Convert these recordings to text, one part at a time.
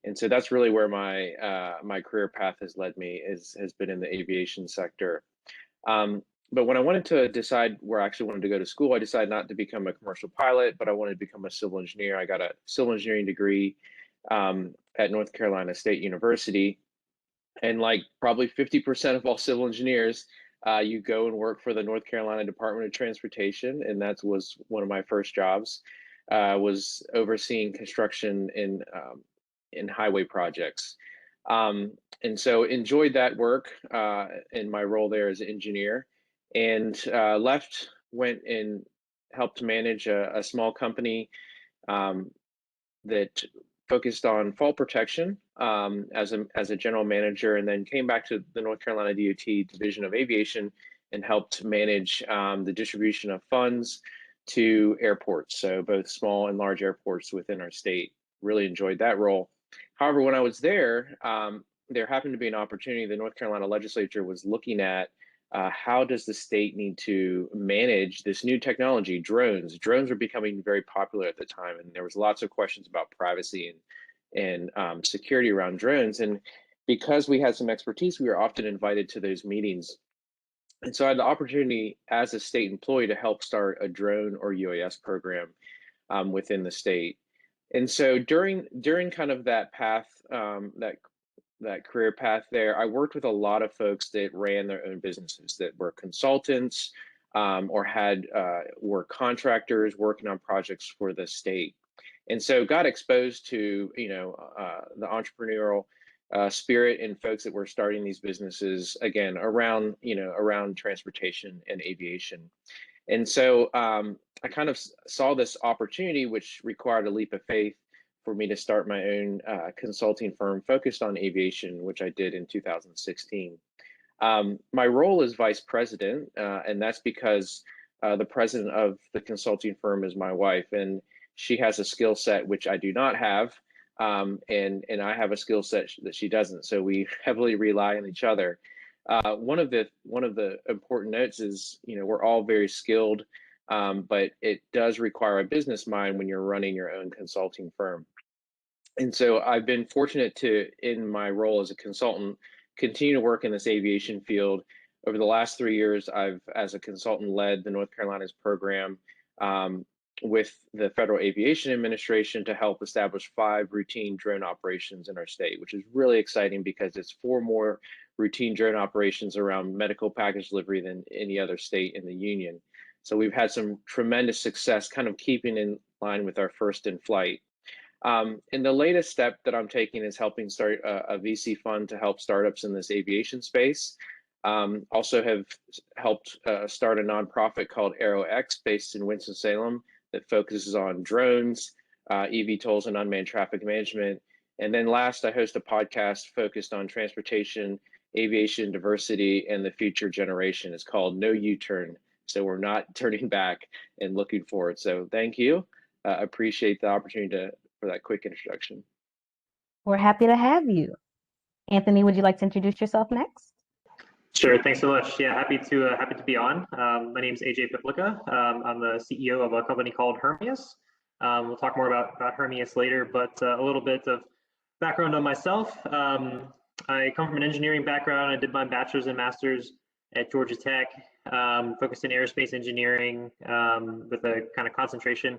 And so that's really where my career path has led me, has been in the aviation sector. But when I wanted to decide where I actually wanted to go to school, I decided not to become a commercial pilot, but I wanted to become a civil engineer. I got a civil engineering degree at North Carolina State University. And like probably 50% of all civil engineers, you go and work for the North Carolina Department of Transportation. And that was one of my first jobs, was overseeing construction in highway projects. And so enjoyed that work in my role there as an engineer, and went and helped manage a small company that focused on fall protection as a general manager, and then came back to the North Carolina DOT Division of Aviation and helped manage the distribution of funds to airports, so both small and large airports within our state. Really enjoyed that role. However, when I was there, there happened to be an opportunity. The North Carolina legislature was looking at how does the state need to manage this new technology, drones. Drones were becoming very popular at the time, and there was lots of questions about privacy and security around drones. And because we had some expertise, we were often invited to those meetings. And so I had the opportunity as a state employee to help start a drone or UAS program within the state. And so during kind of that path, that career path there, I worked with a lot of folks that ran their own businesses, that were consultants or were contractors working on projects for the state. And so got exposed to, the entrepreneurial spirit and folks that were starting these businesses, again, around transportation and aviation. And so I kind of saw this opportunity, which required a leap of faith for me to start my own consulting firm focused on aviation, which I did in 2016. My role is vice president, and that's because the president of the consulting firm is my wife, and she has a skill set which I do not have, and I have a skill set that she doesn't. So we heavily rely on each other. One of the important notes is, we're all very skilled, but it does require a business mind when you're running your own consulting firm. And so I've been fortunate to, in my role as a consultant, continue to work in this aviation field. Over the last 3 years, I've, as a consultant, led the North Carolina's program with the Federal Aviation Administration to help establish 5 routine drone operations in our state, which is really exciting because it's 4 more routine drone operations around medical package delivery than any other state in the union. So we've had some tremendous success kind of keeping in line with our first in flight. And the latest step that I'm taking is helping start a VC fund to help startups in this aviation space. Also have helped start a nonprofit called AeroX based in Winston-Salem that focuses on drones, eVTOLs, and unmanned traffic management. And then last, I host a podcast focused on transportation, aviation, diversity, and the future generation. It's called No U-Turn. So we're not turning back and looking forward. So thank you. Appreciate the opportunity for that quick introduction. We're happy to have you. Anthony, would you like to introduce yourself next? Sure, thanks so much. Yeah, happy to be on. My name is AJ Piplica. I'm the CEO of a company called Hermeus. We'll talk more about Hermeus later, but a little bit of background on myself. I come from an engineering background. I did my bachelor's and master's at Georgia Tech, focused in aerospace engineering with a kind of concentration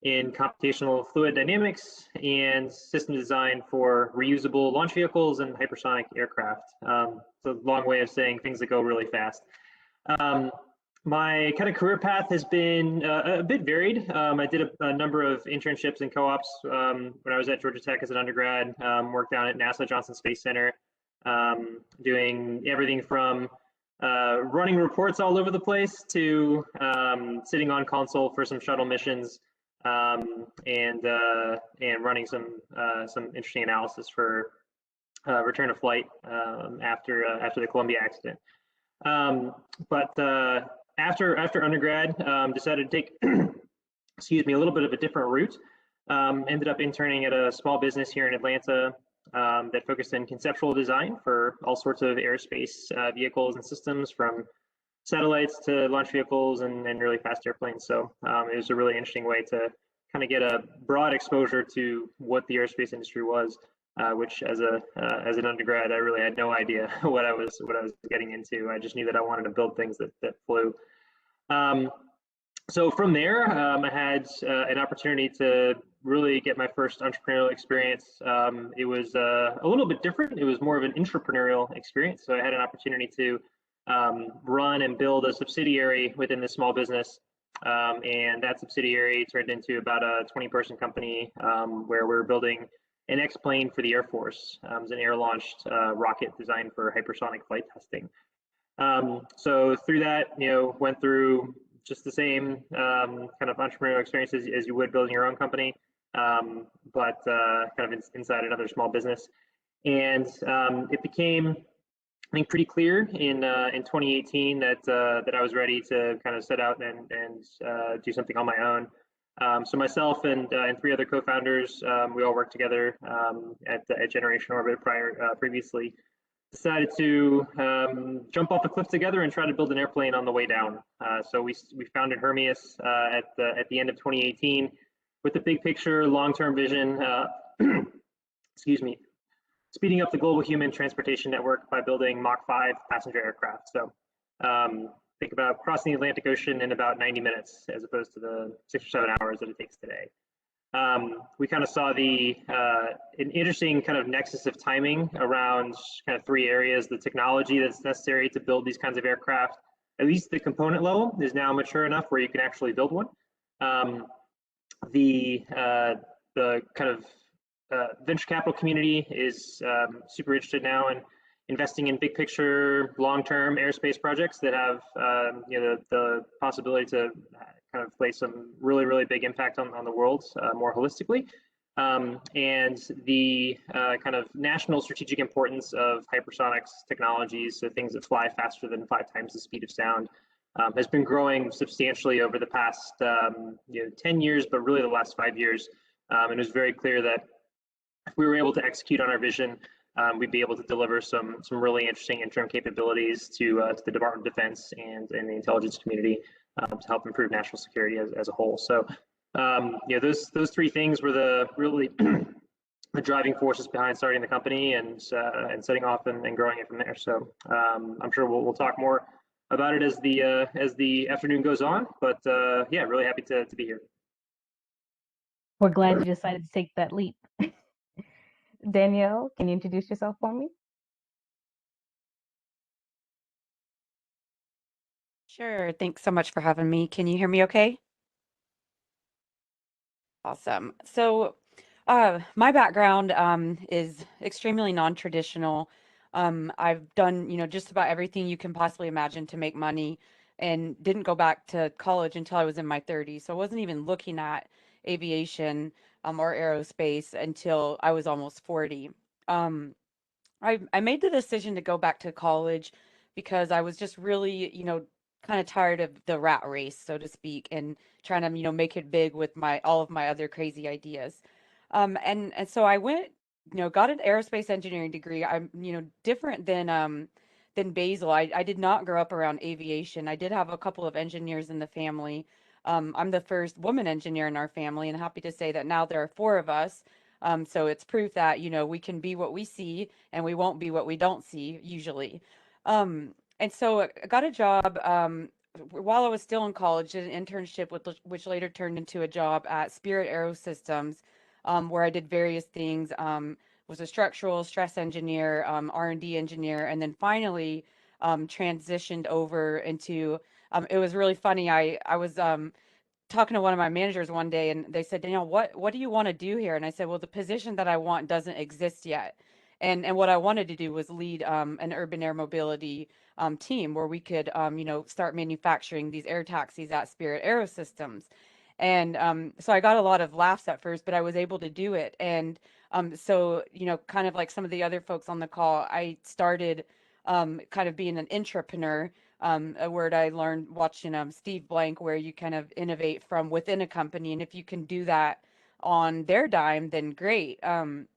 in computational fluid dynamics and system design for reusable launch vehicles and hypersonic aircraft. It's a long way of saying things that go really fast. My kind of career path has been a bit varied. I did a number of internships and co-ops when I was at Georgia Tech as an undergrad, worked down at NASA Johnson Space Center, doing everything from running reports all over the place to sitting on console for some shuttle missions, and running some interesting analysis for return to flight after the Columbia accident. But after undergrad, decided to take excuse me, a little bit of a different route. Ended up interning at a small business here in Atlanta that focused in conceptual design for all sorts of aerospace vehicles and systems, from satellites to launch vehicles and really fast airplanes. So it was a really interesting way to kind of get a broad exposure to what the aerospace industry was. which as an undergrad, I really had no idea what I was getting into. I just knew that I wanted to build things that flew. So from there, I had an opportunity to really get my first entrepreneurial experience. It was a little bit different. It was more of an intrapreneurial experience. So I had an opportunity to run and build a subsidiary within this small business. And that subsidiary turned into about a 20-person company where we're building an X-plane for the Air Force. It was an air-launched rocket designed for hypersonic flight testing. So through that, went through just the same kind of entrepreneurial experience as you would building your own company, but kind of inside another small business. And it became, I think, pretty clear in 2018 that I was ready to kind of set out and do something on my own. So myself and 3 other co-founders, we all worked together at Generation Orbit previously. Decided to jump off a cliff together and try to build an airplane on the way down. So we founded Hermeus at the end of 2018 with the big picture, long-term vision. Excuse me, speeding up the global human transportation network by building Mach 5 passenger aircraft. So think about crossing the Atlantic Ocean in about 90 minutes as opposed to the 6 or 7 hours that it takes today. We kind of saw an interesting kind of nexus of timing around kind of 3 areas. The technology that's necessary to build these kinds of aircraft, at least the component level, is now mature enough where you can actually build one. The kind of venture capital community is super interested now in investing in big picture, long-term aerospace projects that have the possibility to kind of play some really, really big impact on the world more holistically. And the kind of national strategic importance of hypersonics technologies, so things that fly faster than 5 times the speed of sound, has been growing substantially over the past 10 years, but really the last 5 years. And it was very clear that if we were able to execute on our vision, we'd be able to deliver some really interesting interim capabilities to the Department of Defense and the intelligence community to help improve national security as a whole. So, those 3 things were the really the driving forces behind starting the company and setting off and growing it from there. So, I'm sure we'll talk more about it as the afternoon goes on. But yeah, really happy to be here. We're glad you decided to take that leap. Danielle, can you introduce yourself for me? Sure. Thanks so much for having me. Can you hear me okay? Awesome. So, my background is extremely non-traditional. I've done, just about everything you can possibly imagine to make money and didn't go back to college until I was in my 30s. So I wasn't even looking at aviation or aerospace until I was almost 40. Um, I made the decision to go back to college because I was just really, kind of tired of the rat race, so to speak, and trying to, make it big with all of my other crazy ideas. And so I went, got an aerospace engineering degree. I'm, different than Basil. I did not grow up around aviation. I did have a couple of engineers in the family. I'm the first woman engineer in our family, and happy to say that now there are 4 of us. So it's proof that, we can be what we see and we won't be what we don't see usually. And so I got a job while I was still in college, did an internship which later turned into a job at Spirit Aerosystems, where I did various things. Was a structural stress engineer, R&D engineer, and then finally transitioned over into. It was really funny. I was talking to one of my managers one day and they said, Danielle, what do you want to do here? And I said, well, the position that I want doesn't exist yet. And what I wanted to do was lead an urban air mobility team where we could, start manufacturing these air taxis at Spirit Aerosystems. And so I got a lot of laughs at first, but I was able to do it. And so, kind of like some of the other folks on the call, I started kind of being an intrapreneur, a word I learned watching Steve Blank, where you kind of innovate from within a company. And if you can do that on their dime, then great. And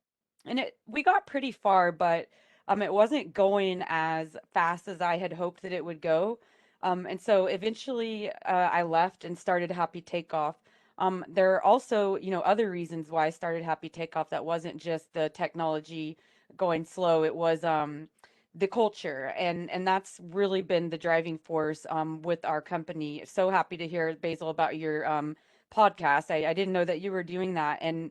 we got pretty far, but it wasn't going as fast as I had hoped that it would go. And so eventually I left and started Happy Takeoff. There are also, other reasons why I started Happy Takeoff that wasn't just the technology going slow. It was the culture, and that's really been the driving force with our company. So happy to hear, Basil, about your podcast. I didn't know that you were doing that. And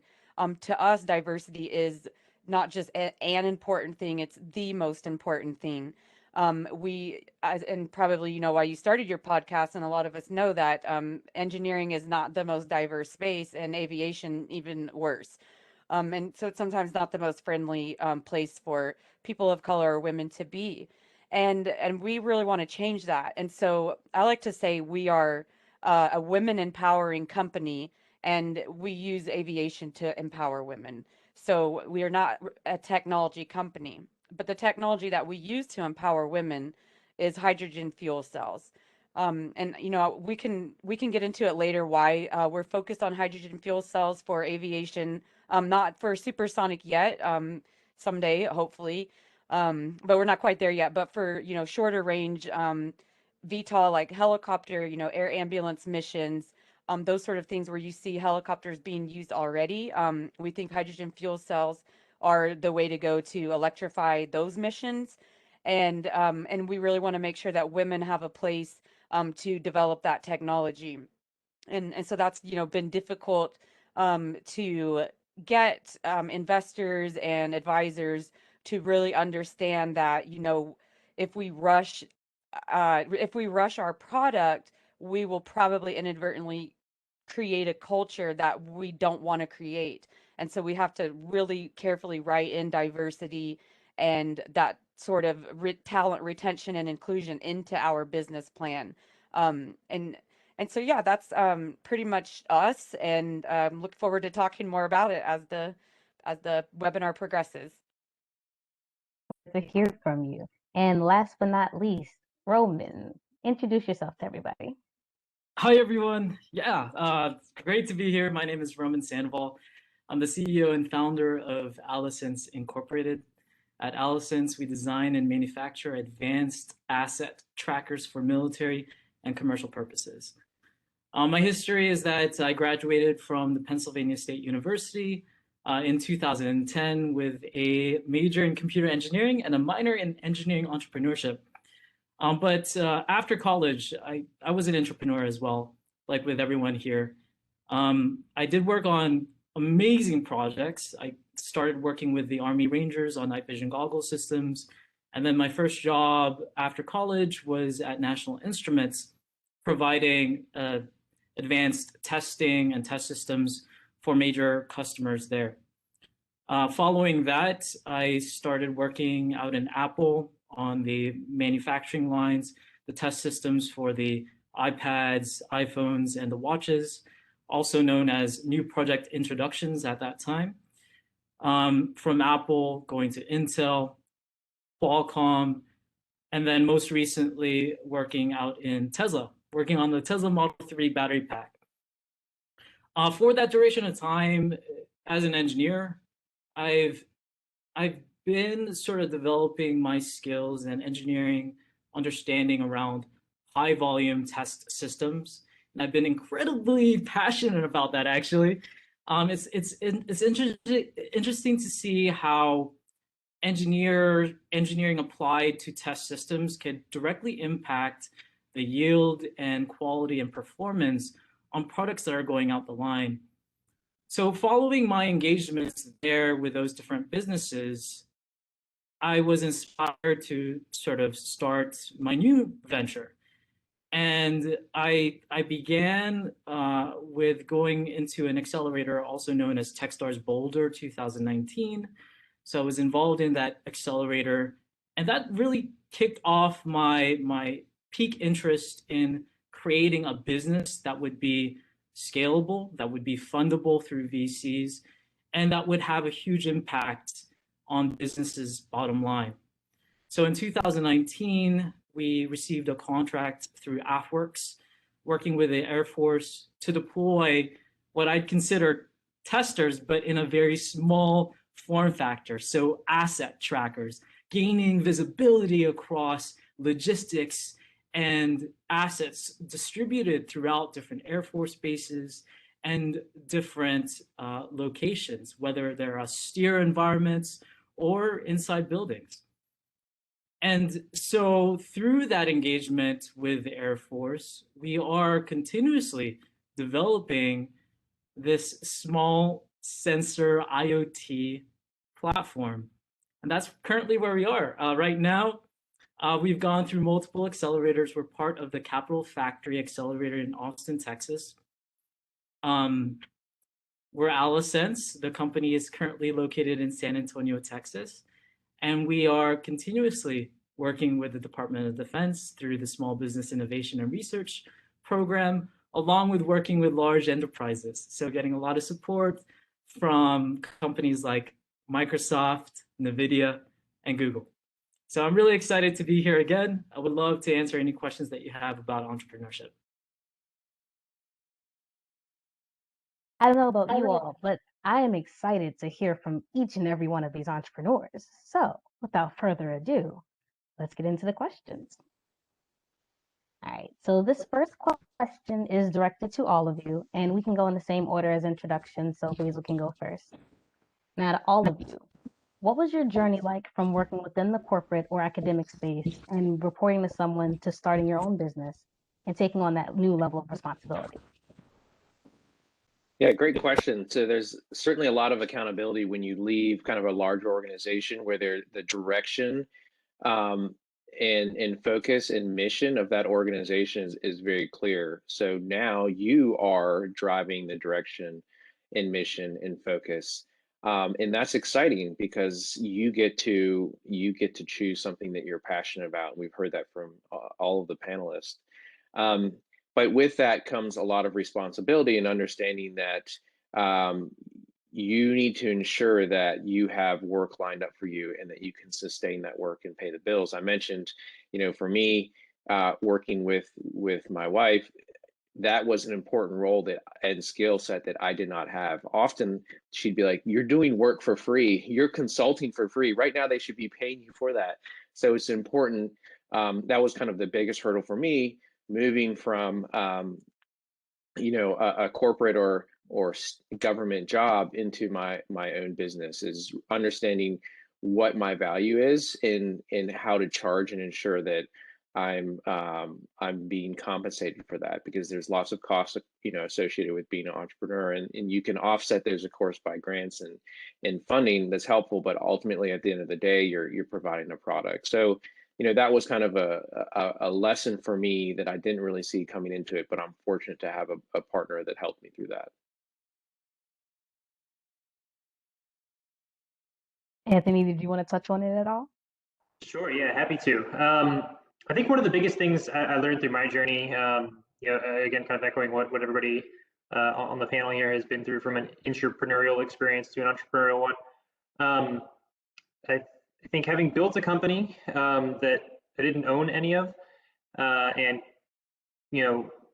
to us, diversity is not just an important thing, it's the most important thing. And probably you know why you started your podcast, and a lot of us know that engineering is not the most diverse space, and aviation even worse. And so it's sometimes not the most friendly place for people of color or women to be. And we really want to change that. And so I like to say we are a women empowering company, and we use aviation to empower women. So we are not a technology company, but the technology that we use to empower women is hydrogen fuel cells. And we can get into it later why we're focused on hydrogen fuel cells for aviation, not for supersonic yet. Someday, hopefully, but we're not quite there yet. But for shorter range VTOL, like helicopter, air ambulance missions, those sort of things where you see helicopters being used already. We think hydrogen fuel cells are the way to go to electrify those missions, and we really want to make sure that women have a place to develop that technology. And so that's been difficult to get investors and advisors to really understand that if we rush our product, we will probably inadvertently create a culture that we don't want to create. And so we have to really carefully write in diversity and that sort of talent retention and inclusion into our business plan. And so yeah, that's pretty much us, and look forward to talking more about it as the webinar progresses. To hear from you. And last but not least, Roman, introduce yourself to everybody. Hi, everyone. Yeah, it's great to be here. My name is Roman Sandoval. I'm the CEO and founder of Allison's Incorporated. At Allison's, we design and manufacture advanced asset trackers for military and commercial purposes. My history is that I graduated from the Pennsylvania State University in 2010 with a major in computer engineering and a minor in engineering entrepreneurship. But after college, I was an entrepreneur as well, like with everyone here. I did work on amazing projects. I started working with the Army Rangers on night vision goggle systems. And then my first job after college was at National Instruments, providing advanced testing and test systems for major customers there. Following that, I started working out in Apple on the manufacturing lines, the test systems for the iPads, iPhones, and the watches, also known as new project introductions at that time. From Apple, going to Intel, Qualcomm, and then most recently working out in Tesla, working on the Tesla Model 3 battery pack. For that duration of time as an engineer, I've been sort of developing my skills and engineering understanding around high volume test systems. And I've been incredibly passionate about that, actually. It's interesting to see how engineering applied to test systems can directly impact the yield and quality and performance on products that are going out the line. So following my engagements there with those different businesses, I was inspired to sort of start my new venture. And I began with going into an accelerator also known as Techstars Boulder 2019. So I was involved in that accelerator, and that really kicked off my peak interest in creating a business that would be scalable, that would be fundable through VCs, and that would have a huge impact on businesses' bottom line. So in 2019, we received a contract through AFWorks, working with the Air Force to deploy what I'd consider testers, but in a very small form factor. So asset trackers, gaining visibility across logistics and assets distributed throughout different Air Force bases and different locations, whether they're austere environments or inside buildings. And so through that engagement with the Air Force, we are continuously developing this small sensor IoT platform. And that's currently where we are. Right now, we've gone through multiple accelerators. We're part of the Capital Factory Accelerator in Austin, Texas. We're Alisense. The company is currently located in San Antonio, Texas. And we are continuously working with the Department of Defense through the Small Business Innovation and Research Program, along with working with large enterprises. So getting a lot of support from companies like Microsoft, NVIDIA, and Google. So I'm really excited to be here again. I would love to answer any questions that you have about entrepreneurship. I don't know about you all, but I am excited to hear from each and every one of these entrepreneurs. So without further ado, let's get into the questions. All right, so this first question is directed to all of you, and we can go in the same order as introduction, so Basil can go first. Now, to all of you, what was your journey like from working within the corporate or academic space and reporting to someone to starting your own business and taking on that new level of responsibility? Yeah, great question. So there's certainly a lot of accountability when you leave kind of a larger organization where the direction and focus and mission of that organization is very clear. So now you are driving the direction and mission and focus. And that's exciting because you get to choose something that you're passionate about. We've heard that from all of the panelists. But with that comes a lot of responsibility and understanding that you need to ensure that you have work lined up for you and that you can sustain that work and pay the bills. I mentioned, for me, working with my wife, that was an important role and skill set that I did not have. Often she'd be like, "You're doing work for free. You're consulting for free. Right now they should be paying you for that." So it's important. That was kind of the biggest hurdle for me, moving from a corporate or government job into my own business, is understanding what my value is and how to charge and ensure that I'm being compensated for that, because there's lots of costs associated with being an entrepreneur, and you can offset those of course by grants and funding that's helpful, but ultimately at the end of the day you're providing a product. So that was kind of a lesson for me that I didn't really see coming into it, but I'm fortunate to have a partner that helped me through that. Anthony, did you want to touch on it at all? Sure, yeah, happy to. I think one of the biggest things I learned through my journey, again, kind of echoing what everybody on the panel here has been through, from an entrepreneurial experience to an entrepreneurial one. I think having built a company that I didn't own any of, and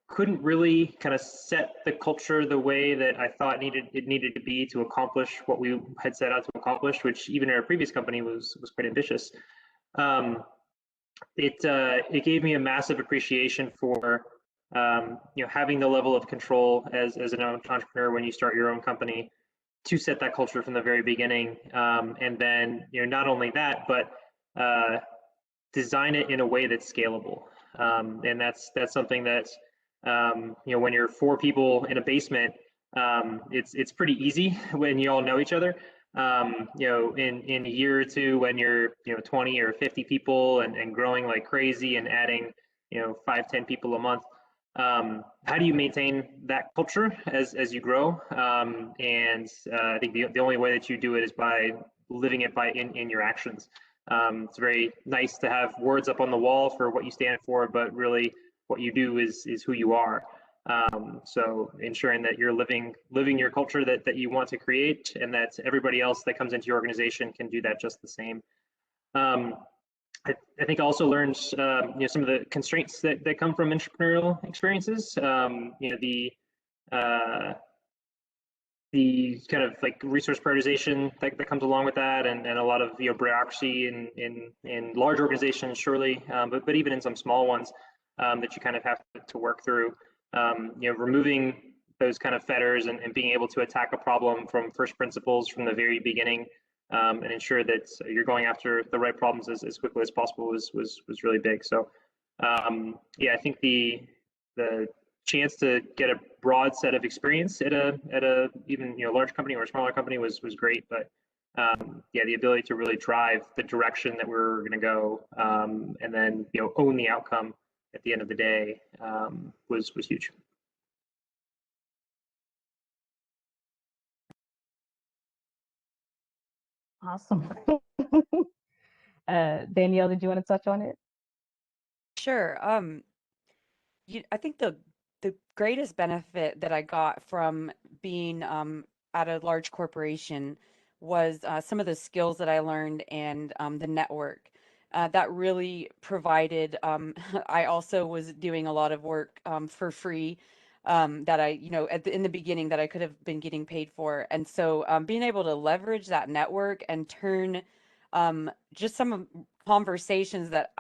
couldn't really kind of set the culture the way that I thought it needed to be to accomplish what we had set out to accomplish, which even in our previous company was quite ambitious. It gave me a massive appreciation for having the level of control as an entrepreneur when you start your own company, to set that culture from the very beginning, and then not only that, but design it in a way that's scalable. And that's something that when you're 4 people in a basement, it's pretty easy when you all know each other. In a year or two, when you're 20 or 50 people and growing like crazy and adding 5-10 people a month, how do you maintain that culture as you grow? And I think the only way that you do it is by living it in your actions. It's very nice to have words up on the wall for what you stand for, but really what you do is who you are. So ensuring that you're living your culture that you want to create, and that everybody else that comes into your organization can do that just the same. I think I also learned some of the constraints that come from entrepreneurial experiences. The kind of like resource prioritization that comes along with that, and a lot of bureaucracy in large organizations, surely, but even in some small ones, that you kind of have to work through. Removing those kind of fetters and being able to attack a problem from first principles from the very beginning, and ensure that you're going after the right problems as quickly as possible was really big. So yeah, I think the chance to get a broad set of experience at a even large company or a smaller company was great, but yeah, the ability to really drive the direction that we're going to go, and then own the outcome at the end of the day, was huge. Awesome. Danielle, did you want to touch on it? Sure. I think the greatest benefit that I got from being at a large corporation was some of the skills that I learned and the network that really provided. I also was doing a lot of work for free that I, in the beginning that I could have been getting paid for, and so being able to leverage that network and turn just some conversations that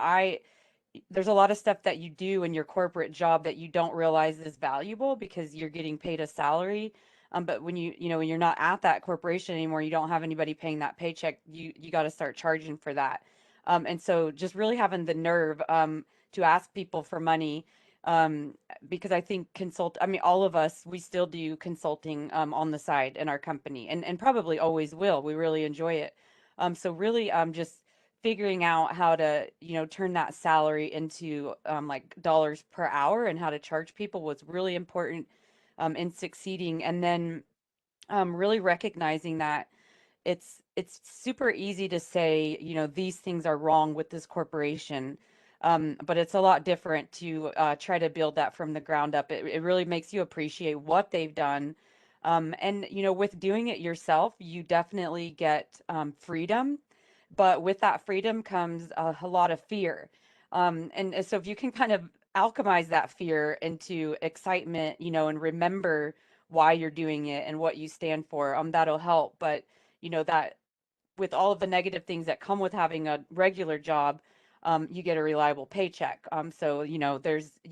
there's a lot of stuff that you do in your corporate job that you don't realize is valuable because you're getting paid a salary. But when when you're not at that corporation anymore, you don't have anybody paying that paycheck. You got to start charging for that. And so just really having the nerve to ask people for money, because I think all of us, we still do consulting on the side in our company, and probably always will. We really enjoy it. So really just figuring out how to turn that salary into like dollars per hour and how to charge people was really important in succeeding. And then really recognizing that it's super easy to say these things are wrong with this corporation, but it's a lot different to try to build that from the ground up. It really makes you appreciate what they've done. And with doing it yourself, you definitely get freedom, but with that freedom comes a lot of fear. And so if you can kind of alchemize that fear into excitement, and remember why you're doing it and what you stand for, that'll help. But that with all of the negative things that come with having a regular job, you get a reliable paycheck. So you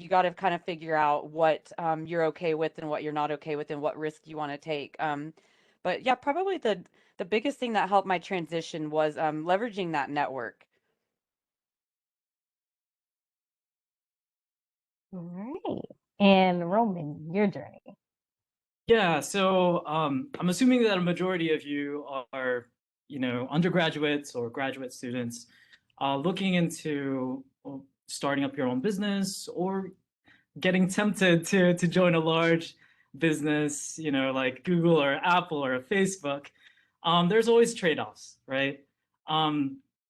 got to kind of figure out what you're okay with and what you're not okay with and what risk you want to take. But yeah, probably the biggest thing that helped my transition was leveraging that network. All right. And Roman, your journey. Yeah, so I'm assuming that a majority of you are, undergraduates or graduate students looking into starting up your own business or getting tempted to join a large business, like Google or Apple or Facebook. There's always trade-offs, right?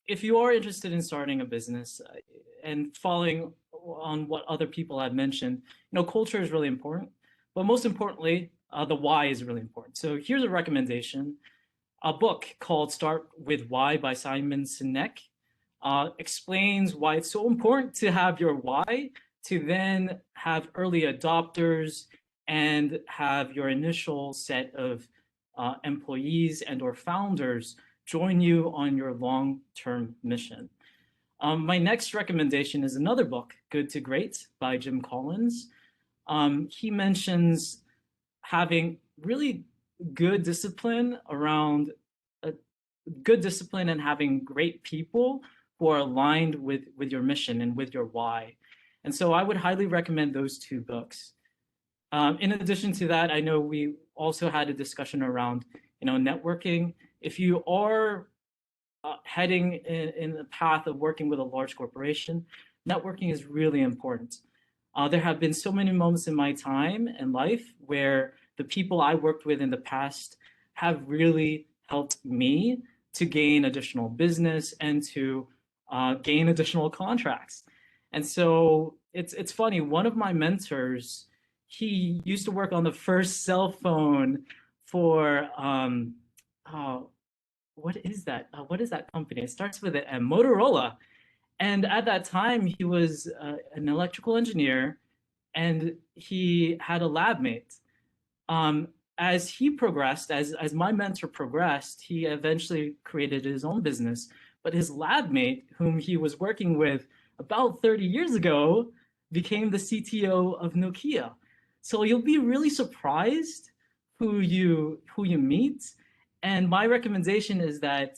If you are interested in starting a business and following on what other people have mentioned, culture is really important, but most importantly, the why is really important. So here's a recommendation. A book called Start With Why by Simon Sinek explains why it's so important to have your why, to then have early adopters and have your initial set of employees and or founders join you on your long-term mission. My next recommendation is another book, Good to Great by Jim Collins. He mentions having really good discipline around good discipline and having great people who are aligned with your mission and with your why. And so I would highly recommend those two books. In addition to that, I know we also had a discussion around networking. If you are heading in the path of working with a large corporation, networking is really important. There have been so many moments in my time and life where the people I worked with in the past have really helped me to gain additional business and to gain additional contracts. And so it's funny, one of my mentors, he used to work on the first cell phone for, what is that? What is that company? It starts with a Motorola. And at that time, he was an electrical engineer and he had a lab mate. As he progressed, as my mentor progressed, he eventually created his own business. But his lab mate, whom he was working with about 30 years ago, became the CTO of Nokia. So you'll be really surprised who you meet. And my recommendation is that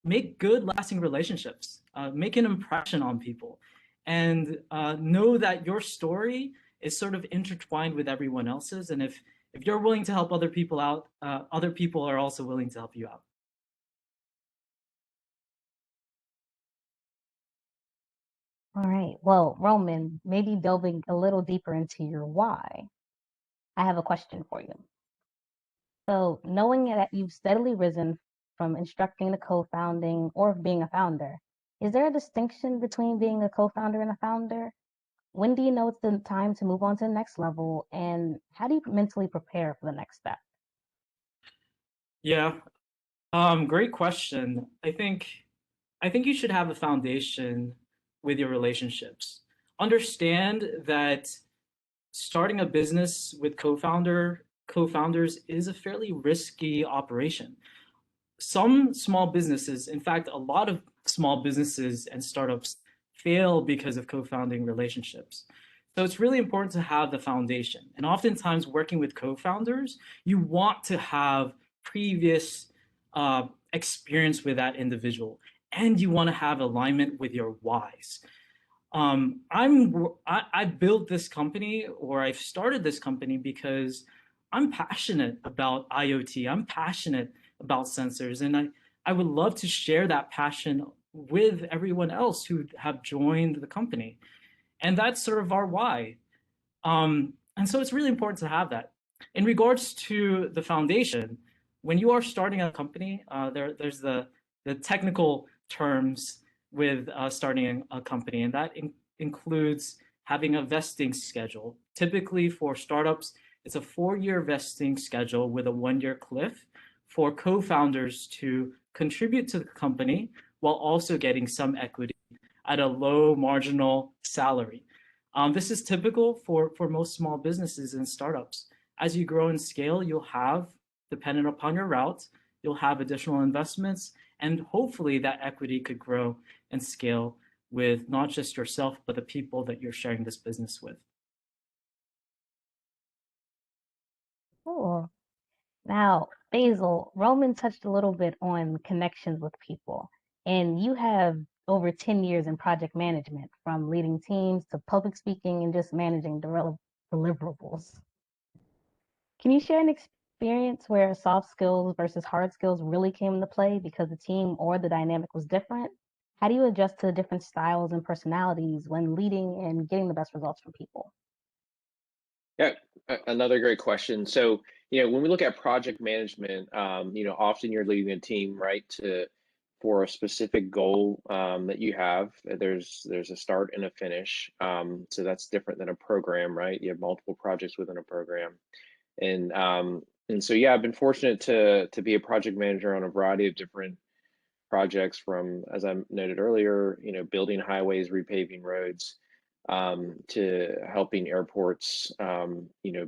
make good lasting relationships, make an impression on people, and know that your story is sort of intertwined with everyone else's. And if you're willing to help other people out, other people are also willing to help you out. All right. Well, Roman, maybe delving a little deeper into your why, I have a question for you. So, knowing that you've steadily risen from instructing to co-founding or being a founder, is there a distinction between being a co-founder and a founder? When do you know it's the time to move on to the next level? And how do you mentally prepare for the next step? Yeah, great question. I think you should have a foundation with your relationships. Understand that starting a business with co-founders is a fairly risky operation. Some small businesses, in fact, a lot of small businesses and startups fail because of co-founding relationships. So it's really important to have the foundation. And oftentimes, working with co-founders, you want to have previous experience with that individual, and you want to have alignment with your whys. I built this company, or I've started this company because I'm passionate about IoT. I'm passionate about sensors, and I would love to share that passion with everyone else who have joined the company. And that's sort of our why. And so it's really important to have that. In regards to the foundation, when you are starting a company, there's the technical terms with starting a company, and that includes having a vesting schedule. Typically for startups, it's a 4-year vesting schedule with a 1-year cliff for co-founders to contribute to the company while also getting some equity at a low marginal salary. This is typical for most small businesses and startups. As you grow and scale, you'll have, dependent upon your route, you'll have additional investments, and hopefully that equity could grow and scale with not just yourself, but the people that you're sharing this business with. Cool. Now, Basil, Roman touched a little bit on connections with people, and you have over 10 years in project management, from leading teams to public speaking and just managing deliverables. Can you share an experience where soft skills versus hard skills really came into play because the team or the dynamic was different? How do you adjust to the different styles and personalities when leading and getting the best results from people? Yeah, another great question. So, when we look at project management, often you're leading a team, right, to for a specific goal that you have. There's a start and a finish. So that's different than a program, right? You have multiple projects within a program, and so yeah, I've been fortunate to be a project manager on a variety of different projects, from, as I noted earlier, building highways, repaving roads, to helping airports,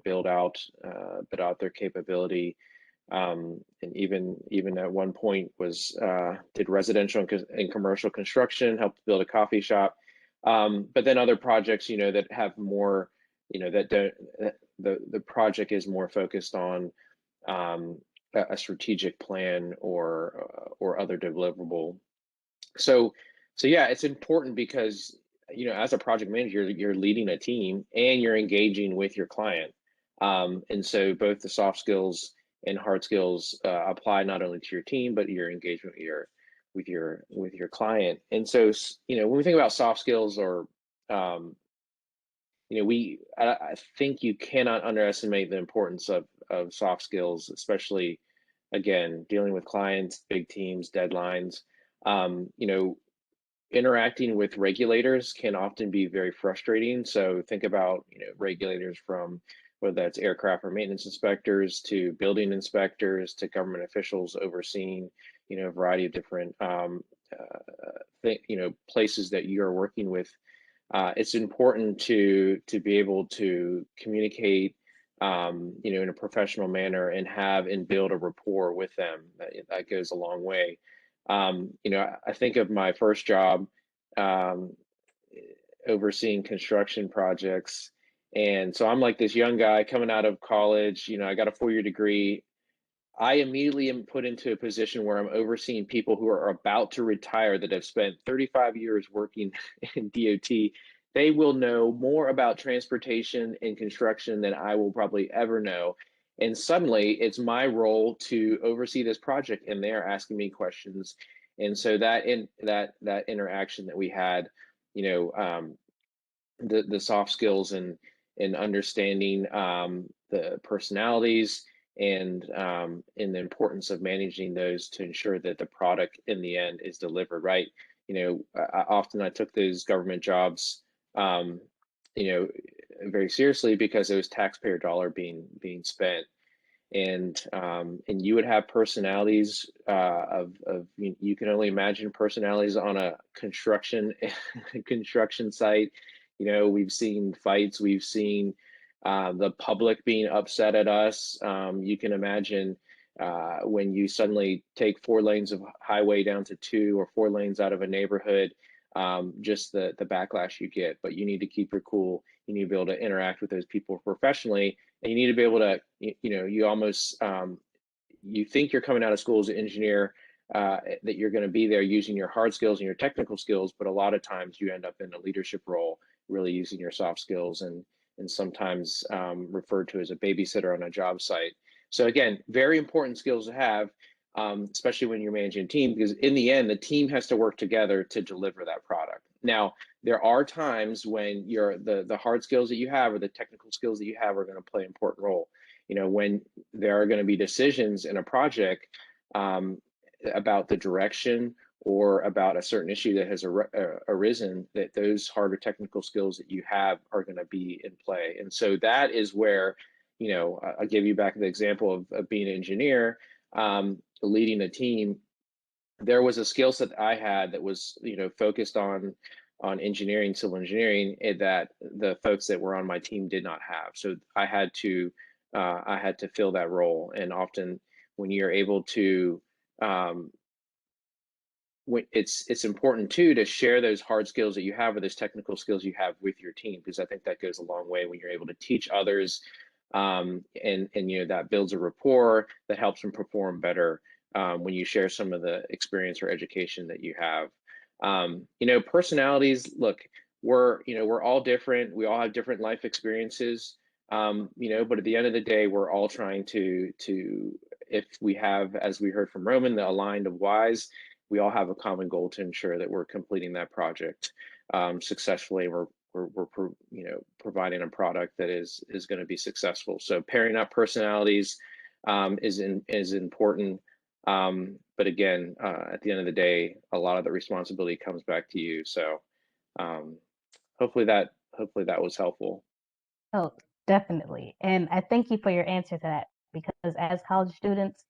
build out their capability, and even at one point was did residential and commercial construction, helped build a coffee shop, but then other projects, that have more, that don't, the project is more focused on a strategic plan or other deliverable. So so yeah, it's important because, as a project manager, you're leading a team and you're engaging with your client. And so both the soft skills and hard skills apply not only to your team but your engagement with your client. And so, when we think about soft skills, or um, I think you cannot underestimate the importance of soft skills, especially, again, dealing with clients, big teams, deadlines. Interacting with regulators can often be very frustrating. So think about, regulators, from whether that's aircraft or maintenance inspectors to building inspectors to government officials overseeing, a variety of different places that you are working with. It's important to be able to communicate, in a professional manner, and have and build a rapport with them. That goes a long way. I think of my first job, um, overseeing construction projects, And so I'm like this young guy coming out of college, I got a 4-year degree. I immediately am put into a position where I'm overseeing people who are about to retire that have spent 35 years working in DOT. They will know more about transportation and construction than I will probably ever know. And suddenly it's my role to oversee this project and they're asking me questions. And so that interaction that we had, you know, the soft skills and understanding the personalities and the importance of managing those to ensure that the product in the end is delivered right. Often I took those government jobs, um, you know, very seriously because it was taxpayer dollar being spent. And you would have personalities of you can only imagine personalities on a construction site. We've seen fights, we've seen the public being upset at us. You can imagine when you suddenly take 4 lanes of highway down to 2 or 4 lanes out of a neighborhood, just the backlash you get. But you need to keep your cool. You need to be able to interact with those people professionally, and you need to be able to, you almost, you think you're coming out of school as an engineer, that you're going to be there using your hard skills and your technical skills, but a lot of times you end up in a leadership role, really using your soft skills and sometimes referred to as a babysitter on a job site. So again, very important skills to have, especially when you're managing a team, because in the end, the team has to work together to deliver that product. Now, there are times when the hard skills that you have or the technical skills that you have are going to play an important role. When there are going to be decisions in a project about the direction or about a certain issue that has arisen, that those harder technical skills that you have are going to be in play. And so that is where, I'll give you back the example of being an engineer, leading a team. There was a skill set that I had that was, focused on engineering, civil engineering, that the folks that were on my team did not have. So I had to fill that role. And often when you're able to, it's important too to share those hard skills that you have or those technical skills you have with your team, because I think that goes a long way when you're able to teach others, and that builds a rapport that helps them perform better when you share some of the experience or education that you have. Personalities, look, we're all different. We all have different life experiences, but at the end of the day, we're all trying to, if we have, as we heard from Roman, the aligned of whys, we all have a common goal to ensure that we're completing that project successfully. We're providing a product that is going to be successful. So pairing up personalities is important. But again, at the end of the day, a lot of the responsibility comes back to you. So hopefully that was helpful. Oh, definitely. And I thank you for your answer to that, because as college students,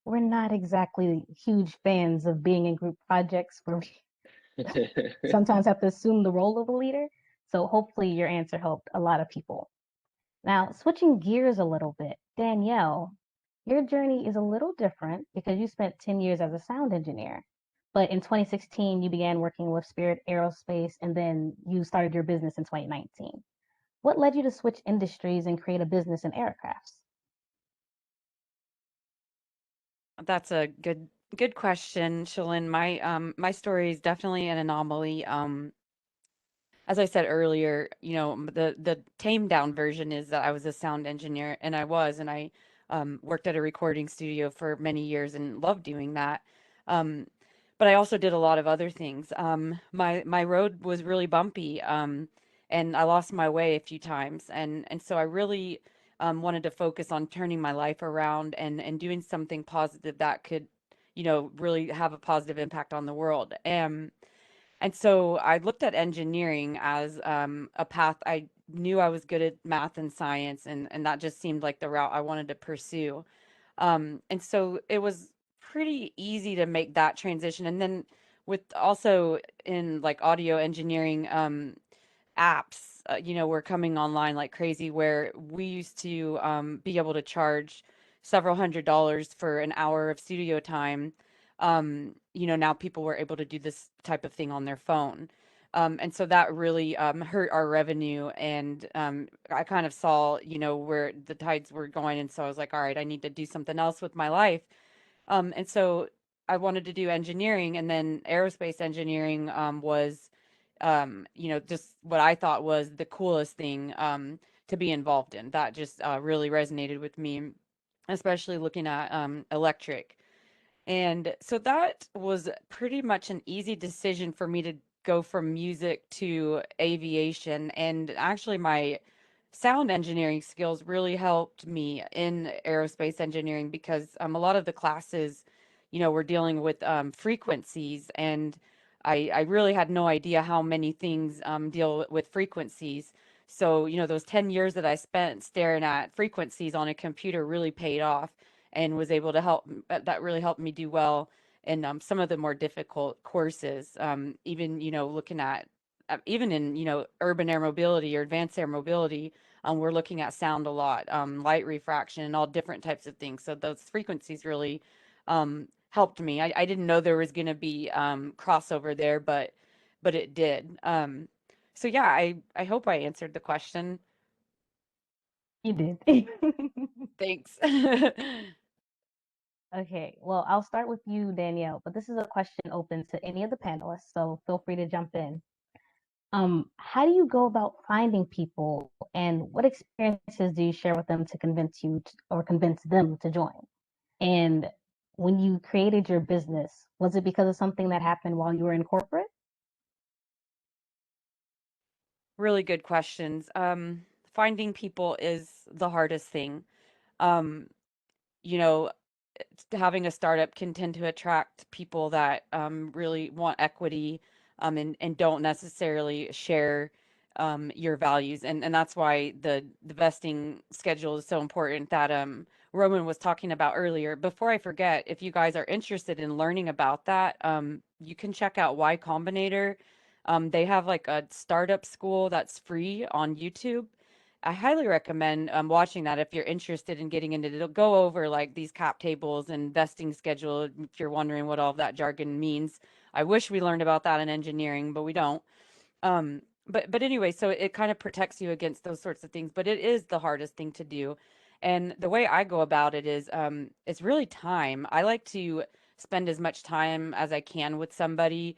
we're not exactly huge fans of being in group projects where we sometimes have to assume the role of a leader. So hopefully your answer helped a lot of people. Now, switching gears a little bit, Danielle, your journey is a little different because you spent 10 years as a sound engineer. But in 2016, you began working with Spirit Aerospace, and then you started your business in 2019. What led you to switch industries and create a business in aircrafts? That's a good question, Shalyn. My story is definitely an anomaly. As I said earlier, the tamed down version is that I was a sound engineer, and I worked at a recording studio for many years and loved doing that. Um, but I also did a lot of other things. My road was really bumpy, and I lost my way a few times, and so I really wanted to focus on turning my life around and doing something positive that could, really have a positive impact on the world. And so I looked at engineering as a path. I knew I was good at math and science, and that just seemed like the route I wanted to pursue. And so it was pretty easy to make that transition. And then with also in like audio engineering, apps, were coming online like crazy, where we used to be able to charge several $100s for an hour of studio time. Now people were able to do this type of thing on their phone. And so that really hurt our revenue. And I kind of saw, where the tides were going. And so I was like, all right, I need to do something else with my life. And so I wanted to do engineering, and then aerospace engineering was, just what I thought was the coolest thing to be involved in. That just really resonated with me, especially looking at electric. And so that was pretty much an easy decision for me to go from music to aviation. And actually, my sound engineering skills really helped me in aerospace engineering because a lot of the classes, were dealing with frequencies. And I really had no idea how many things deal with frequencies. So, those 10 years that I spent staring at frequencies on a computer really paid off and was able to help. That really helped me do well in some of the more difficult courses. Even looking at even in urban air mobility or advanced air mobility, we're looking at sound a lot, light refraction, and all different types of things. So those frequencies really helped me. I didn't know there was going to be crossover there, but it did. So yeah, I hope I answered the question. You did. Thanks. Okay, well, I'll start with you, Danielle, but this is a question open to any of the panelists, so feel free to jump in. How do you go about finding people, and what experiences do you share with them to convince you or convince them to join? And when you created your business, was it because of something that happened while you were in corporate? Really good questions. Finding people is the hardest thing. Um, you know, Having a startup can tend to attract people that really want equity, and don't necessarily share your values. And that's why the vesting schedule is so important that Roman was talking about earlier. Before I forget, if you guys are interested in learning about that, you can check out Y Combinator. They have like a startup school that's free on YouTube. I highly recommend watching that if you're interested in getting into it. It'll go over like these cap tables and vesting schedule if you're wondering what all of that jargon means. I wish we learned about that in engineering, but we don't. But anyway, so it kind of protects you against those sorts of things, but it is the hardest thing to do. And the way I go about it is it's really time. I like to spend as much time as I can with somebody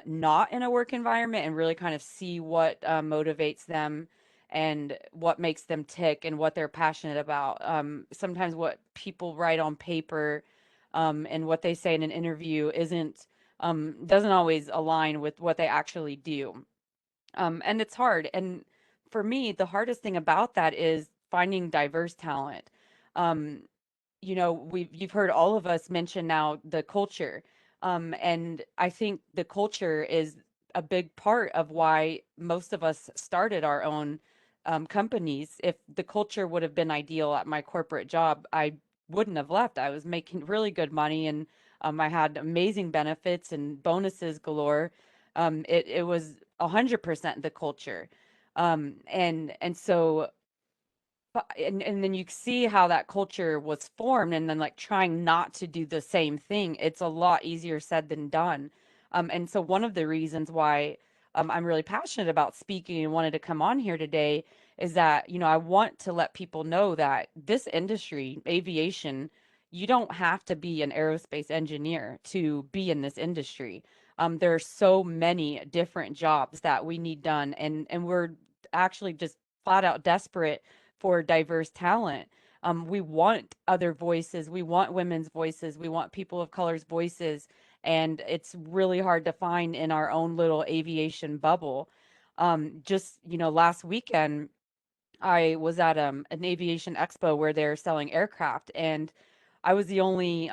not in a work environment, and really kind of see what motivates them and what makes them tick and what they're passionate about. Sometimes what people write on paper and what they say in an interview isn't doesn't always align with what they actually do. And it's hard. And for me, the hardest thing about that is finding diverse talent. Um, you've heard all of us mention now the culture. And I think the culture is a big part of why most of us started our own companies. If the culture would have been ideal at my corporate job, I wouldn't have left. I was making really good money, and I had amazing benefits and bonuses galore. It was 100% the culture. And so and then you see how that culture was formed, and then like trying not to do the same thing, it's a lot easier said than done. And so one of the reasons why I'm really passionate about speaking and wanted to come on here today is that I want to let people know that this industry, aviation, you don't have to be an aerospace engineer to be in this industry. There are so many different jobs that we need done, and we're actually just flat out desperate for diverse talent. We want other voices. We want women's voices. We want people of color's voices. And it's really hard to find in our own little aviation bubble. Just, last weekend, I was at an aviation expo where they're selling aircraft, and I was the only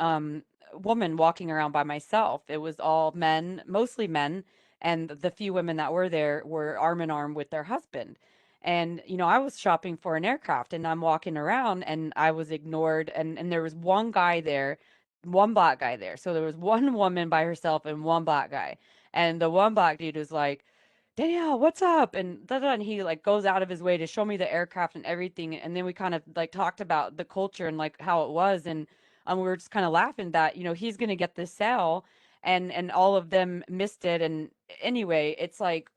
woman walking around by myself. It was all men, mostly men, and the few women that were there were arm in arm with their husband. And I was shopping for an aircraft, and I'm walking around, and I was ignored. And there was one guy there, one black guy there. So there was one woman by herself and one black guy. And the one black dude was like, Danielle, what's up? And da, da, and he like goes out of his way to show me the aircraft and everything. And then we kind of like talked about the culture and like how it was. And we were just kind of laughing that, he's going to get this sale, and all of them missed it. And anyway, it's like,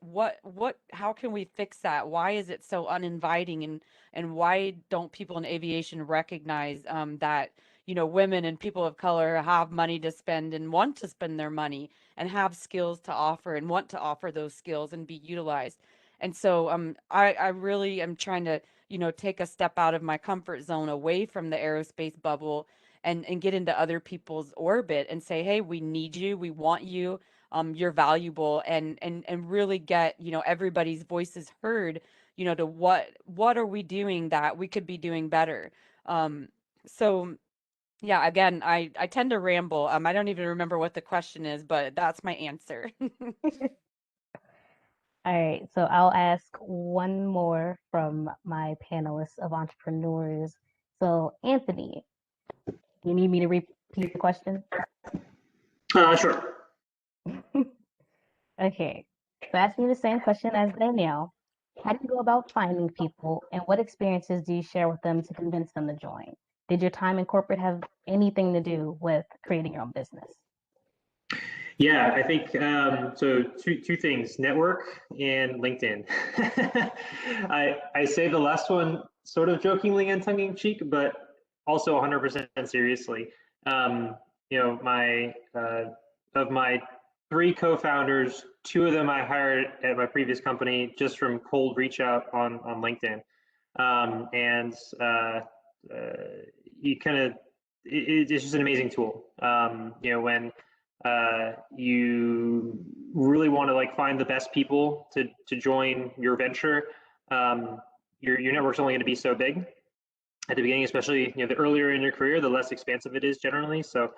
how can we fix that? Why is it so uninviting, and why don't people in aviation recognize that, women and people of color have money to spend and want to spend their money and have skills to offer and want to offer those skills and be utilized. And so I really am trying to, take a step out of my comfort zone away from the aerospace bubble and get into other people's orbit and say, hey, we need you, we want you, you're valuable, and really get, everybody's voices heard, to what are we doing that we could be doing better. So yeah, again, I tend to ramble. I don't even remember what the question is, but that's my answer. All right, so I'll ask one more from my panelists of entrepreneurs. So, Anthony, you need me to repeat the question? Sure. Okay, so ask me the same question as Danielle. How do you go about finding people, and what experiences do you share with them to convince them to join? Did your time in corporate have anything to do with creating your own business? Yeah, I think so. Two things: network and LinkedIn. I say the last one sort of jokingly and tongue in cheek, but also 100% seriously. My of my three co-founders, two of them I hired at my previous company just from cold reach out on LinkedIn, and you kind of it's just an amazing tool. When you really want to like find the best people to join your venture, your network's only going to be so big at the beginning, especially the earlier in your career, the less expansive it is generally. So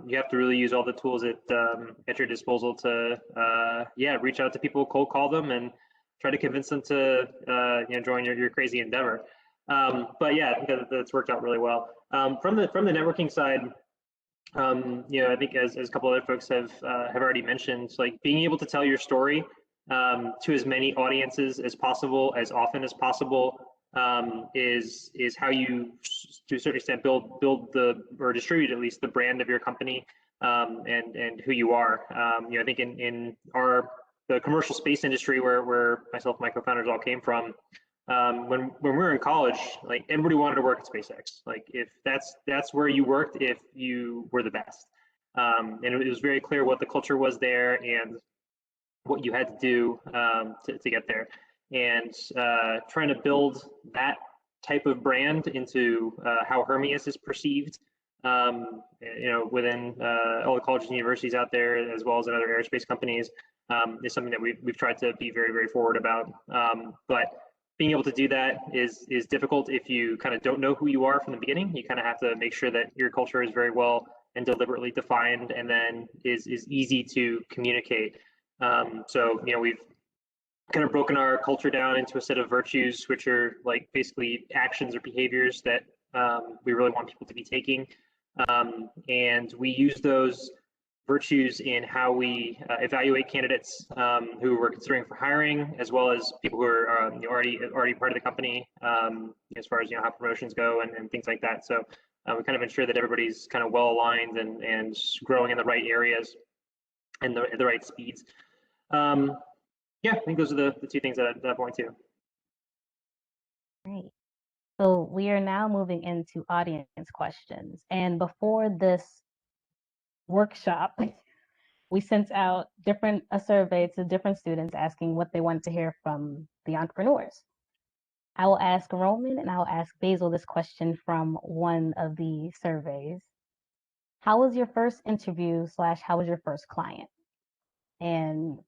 you have to really use all the tools at your disposal to reach out to people, cold call them, and try to convince them to join your crazy endeavor. But yeah, I think that's worked out really well. From the networking side, I think as a couple other folks have already mentioned, like being able to tell your story to as many audiences as possible, as often as possible, is how you, to a certain extent, build or distribute at least the brand of your company, and who you are. I think in the commercial space industry where myself and my co-founders all came from, when we were in college, like everybody wanted to work at SpaceX. Like if that's where you worked, if you were the best, and it was very clear what the culture was there and what you had to do to get there. And trying to build that type of brand into how Hermeus is perceived, within all the colleges and universities out there, as well as in other aerospace companies, is something that we've tried to be very, very forward about. But being able to do that is difficult if you kind of don't know who you are from the beginning. You kind of have to make sure that your culture is very well and deliberately defined, and then is easy to communicate. So we've kind of broken our culture down into a set of virtues, which are like basically actions or behaviors that we really want people to be taking, and we use those virtues in how we evaluate candidates who we're considering for hiring, as well as people who are already part of the company, as far as how promotions go and things like that. So we kind of ensure that everybody's kind of well aligned and growing in the right areas and the right speeds. Yeah, I think those are the two things that I point to. Great. So we are now moving into audience questions. And before this workshop, we sent out a survey to different students asking what they wanted to hear from the entrepreneurs. I will ask Roman and I'll ask Basil this question from one of the surveys. How was your first interview / how was your first client? And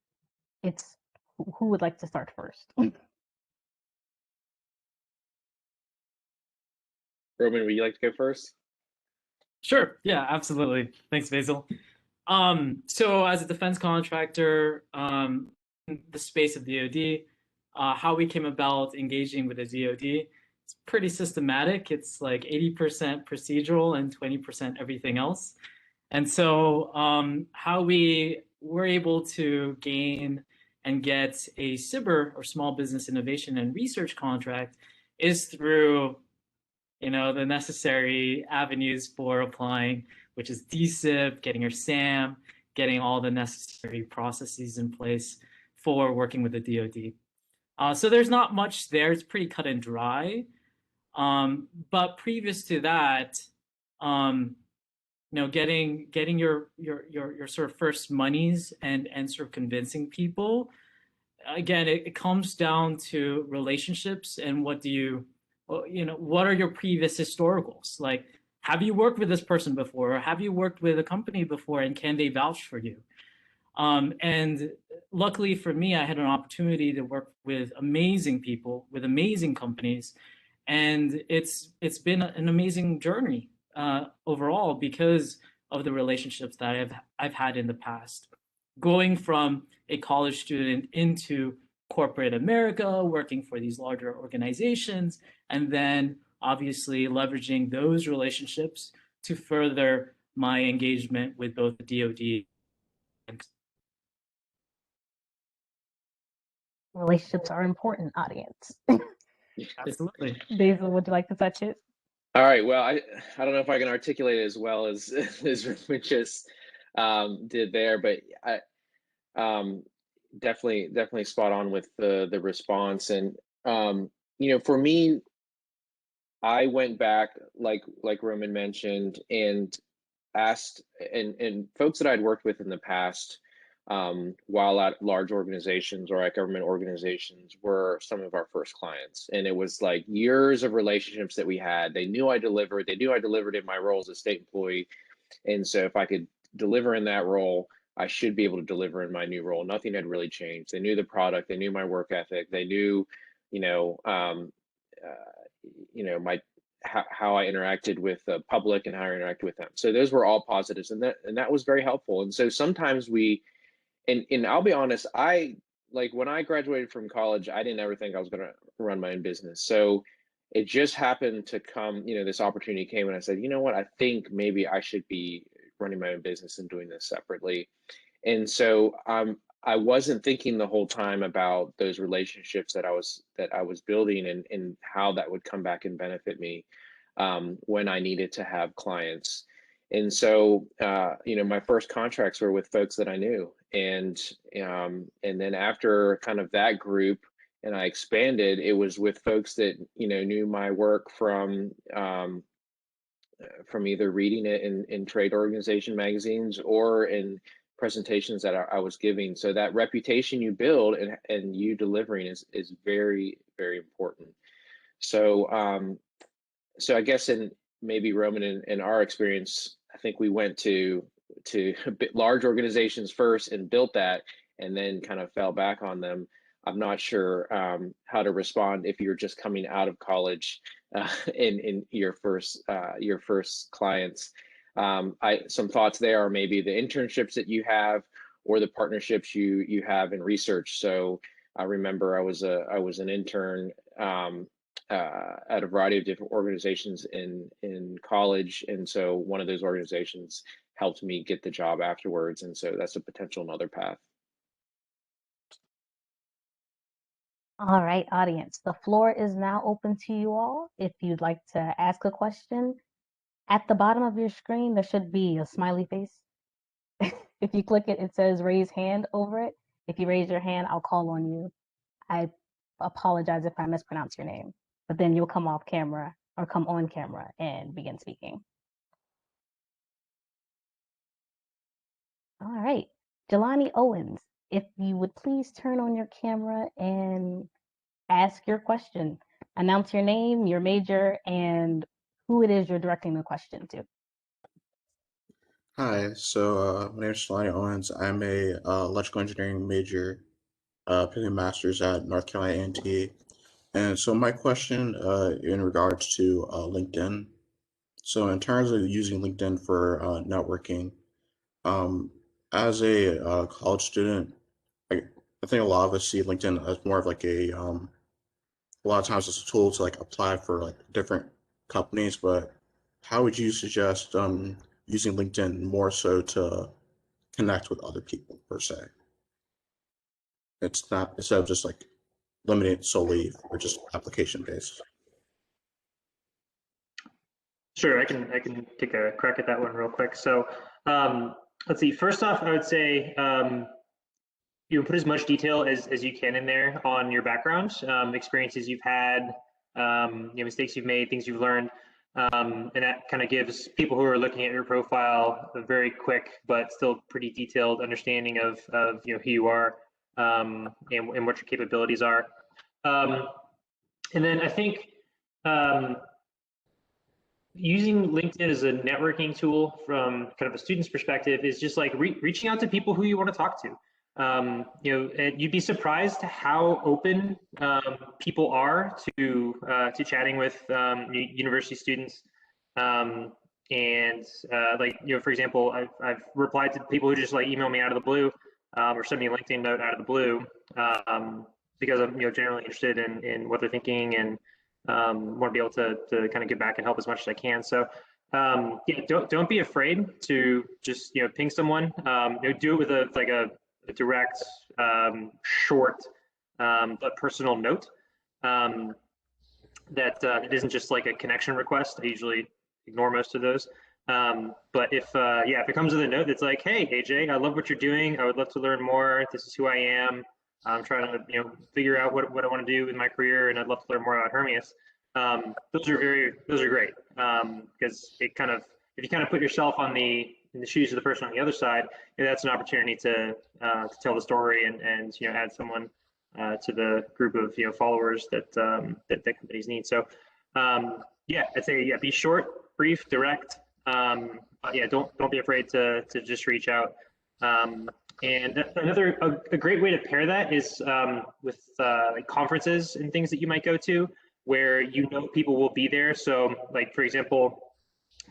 it's who would like to start first? Roman, would you like to go first? Sure. Yeah, absolutely. Thanks, Basil. So as a defense contractor, in the space of DoD, how we came about engaging with the DoD, it's pretty systematic. It's like 80% procedural and 20% everything else. And so how we were able to gain and get a SBIR, or Small Business Innovation and Research contract, is through the necessary avenues for applying, which is DSIP, getting your SAM, getting all the necessary processes in place for working with the DoD. So there's not much there. It's pretty cut and dry. But previous to that, getting your sort of first monies and sort of convincing people, again, it comes down to relationships and what are your previous historicals? Like, have you worked with this person before? Or have you worked with a company before, and can they vouch for you? And luckily for me, I had an opportunity to work with amazing people, with amazing companies, and it's been an amazing journey overall because of the relationships that I've had in the past. Going from a college student into corporate America, working for these larger organizations, and then obviously leveraging those relationships to further my engagement with both the DoD and Relationships are important, audience. absolutely. Basil, would you like to touch it? All right. Well, I don't know if I can articulate it as well as Roman just did there, but I definitely spot on with the response. And for me, I went back like Roman mentioned and asked and folks that I'd worked with in the past, while at large organizations or at government organizations, were some of our first clients. And it was like years of relationships that we had. They knew I delivered. They knew I delivered in my role as a state employee. And so if I could deliver in that role, I should be able to deliver in my new role. Nothing had really changed. They knew the product. They knew my work ethic. They knew, my how I interacted with the public and how I interacted with them. So those were all positives, and that was very helpful. And so sometimes and I'll be honest, like when I graduated from college, I didn't ever think I was going to run my own business. So it just happened to come, this opportunity came, and I said, you know what, I think maybe I should be running my own business and doing this separately. And so I wasn't thinking the whole time about those relationships that I was building and how that would come back and benefit me when I needed to have clients. And so my first contracts were with folks that I knew, and then after kind of that group, and I expanded, it was with folks that knew my work from either reading it in trade organization magazines or in presentations that I was giving. So that reputation you build and you delivering is very, very important. So so I guess in maybe Roman in our experience, I think we went to a bit large organizations first and built that, and then kind of fell back on them. I'm not sure how to respond if you're just coming out of college in your first clients. Some thoughts there are maybe the internships that you have or the partnerships you have in research. So I remember I was an intern at a variety of different organizations in college, and so one of those organizations helped me get the job afterwards, and so that's a potential another path. All right, audience, the floor is now open to you all. If you'd like to ask a question, at the bottom of your screen, there should be a smiley face. If you click it, it says raise hand over it. If you raise your hand, I'll call on you. I apologize if I mispronounce your name, but then you'll come off camera or come on camera and begin speaking. All right, Jelani Owens, if you would please turn on your camera and ask your question. Announce your name, your major, and who it is you're directing the question to. Hi, so my name is Jelani Owens. I'm a electrical engineering major, picking a master's at North Carolina A&T. And so my question in regards to LinkedIn. So in terms of using LinkedIn for networking, as a college student, I think a lot of us see LinkedIn as more of like a lot of times it's a tool to like apply for like different companies, but how would you suggest using LinkedIn more so to connect with other people per se? It's not instead of just like limited solely or just application based. Sure, I can take a crack at that one real quick. So let's see. First off, I would say you put as much detail as you can in there on your background, experiences you've had, mistakes you've made, things you've learned. And that kind of gives people who are looking at your profile a very quick but still pretty detailed understanding of who you are, and what your capabilities are. And then I think using LinkedIn as a networking tool from kind of a student's perspective is just like reaching out to people who you want to talk to. And you'd be surprised how open people are to chatting with university students. For example, I've replied to people who just like email me out of the blue, or send me a LinkedIn note out of the blue, because I'm generally interested in what they're thinking, and want to be able to kind of give back and help as much as I can. So yeah, don't be afraid to just ping someone. Do it with a direct, short, but personal note, that it isn't just like a connection request. I usually ignore most of those. But if it comes with a note that's like, hey, AJ, I love what you're doing. I would love to learn more. This is who I am. I'm trying to figure out what I want to do in my career, and I'd love to learn more about Hermias. Those are great, because it kind of, if you kind of put yourself in the shoes of the person on the other side, that's an opportunity to tell the story and add someone to the group of followers that companies need. So yeah, I'd say be short, brief, direct. But yeah, don't be afraid to just reach out. And a great way to pair that is with like conferences and things that you might go to, where people will be there. So like, for example,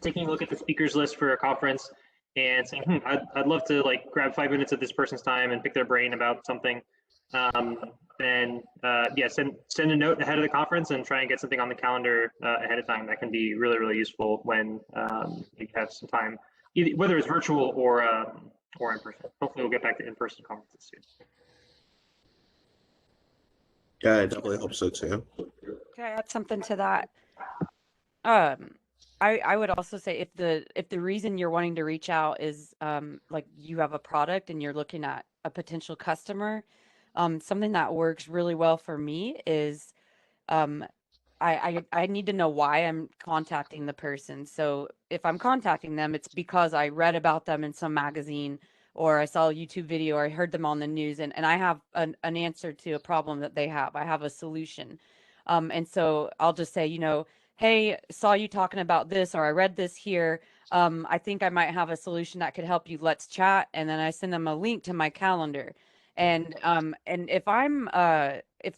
taking a look at the speakers list for a conference and saying, I'd love to like grab 5 minutes of this person's time and pick their brain about something. Send a note ahead of the conference and try and get something on the calendar ahead of time. That can be really, really useful when you have some time, whether it's virtual or in person. Hopefully we'll get back to in-person conferences soon. Yeah, I definitely hope so too. Can I add something to that? I would also say if the reason you're wanting to reach out is like you have a product and you're looking at a potential customer, something that works really well for me is I need to know why I'm contacting the person. So if I'm contacting them, it's because I read about them in some magazine, or I saw a YouTube video, or I heard them on the news, and I have an answer to a problem that they have. I have a solution. And so I'll just say, hey, saw you talking about this, or I read this here. I think I might have a solution that could help you. Let's chat. And then I send them a link to my calendar. And if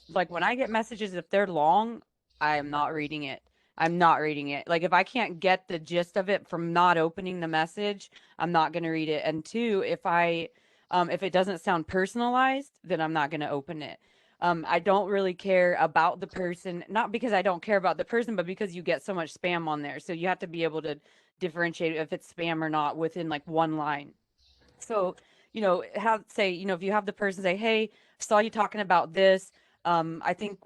like when I get messages, if they're long, I am not reading it. I'm not reading it. Like if I can't get the gist of it from not opening the message, I'm not going to read it. And two, if it doesn't sound personalized, then I'm not going to open it. I don't really care about the person, not because I don't care about the person, but because you get so much spam on there. So you have to be able to differentiate if it's spam or not within like one line. So, if you have the person say, hey, saw you talking about this. I think,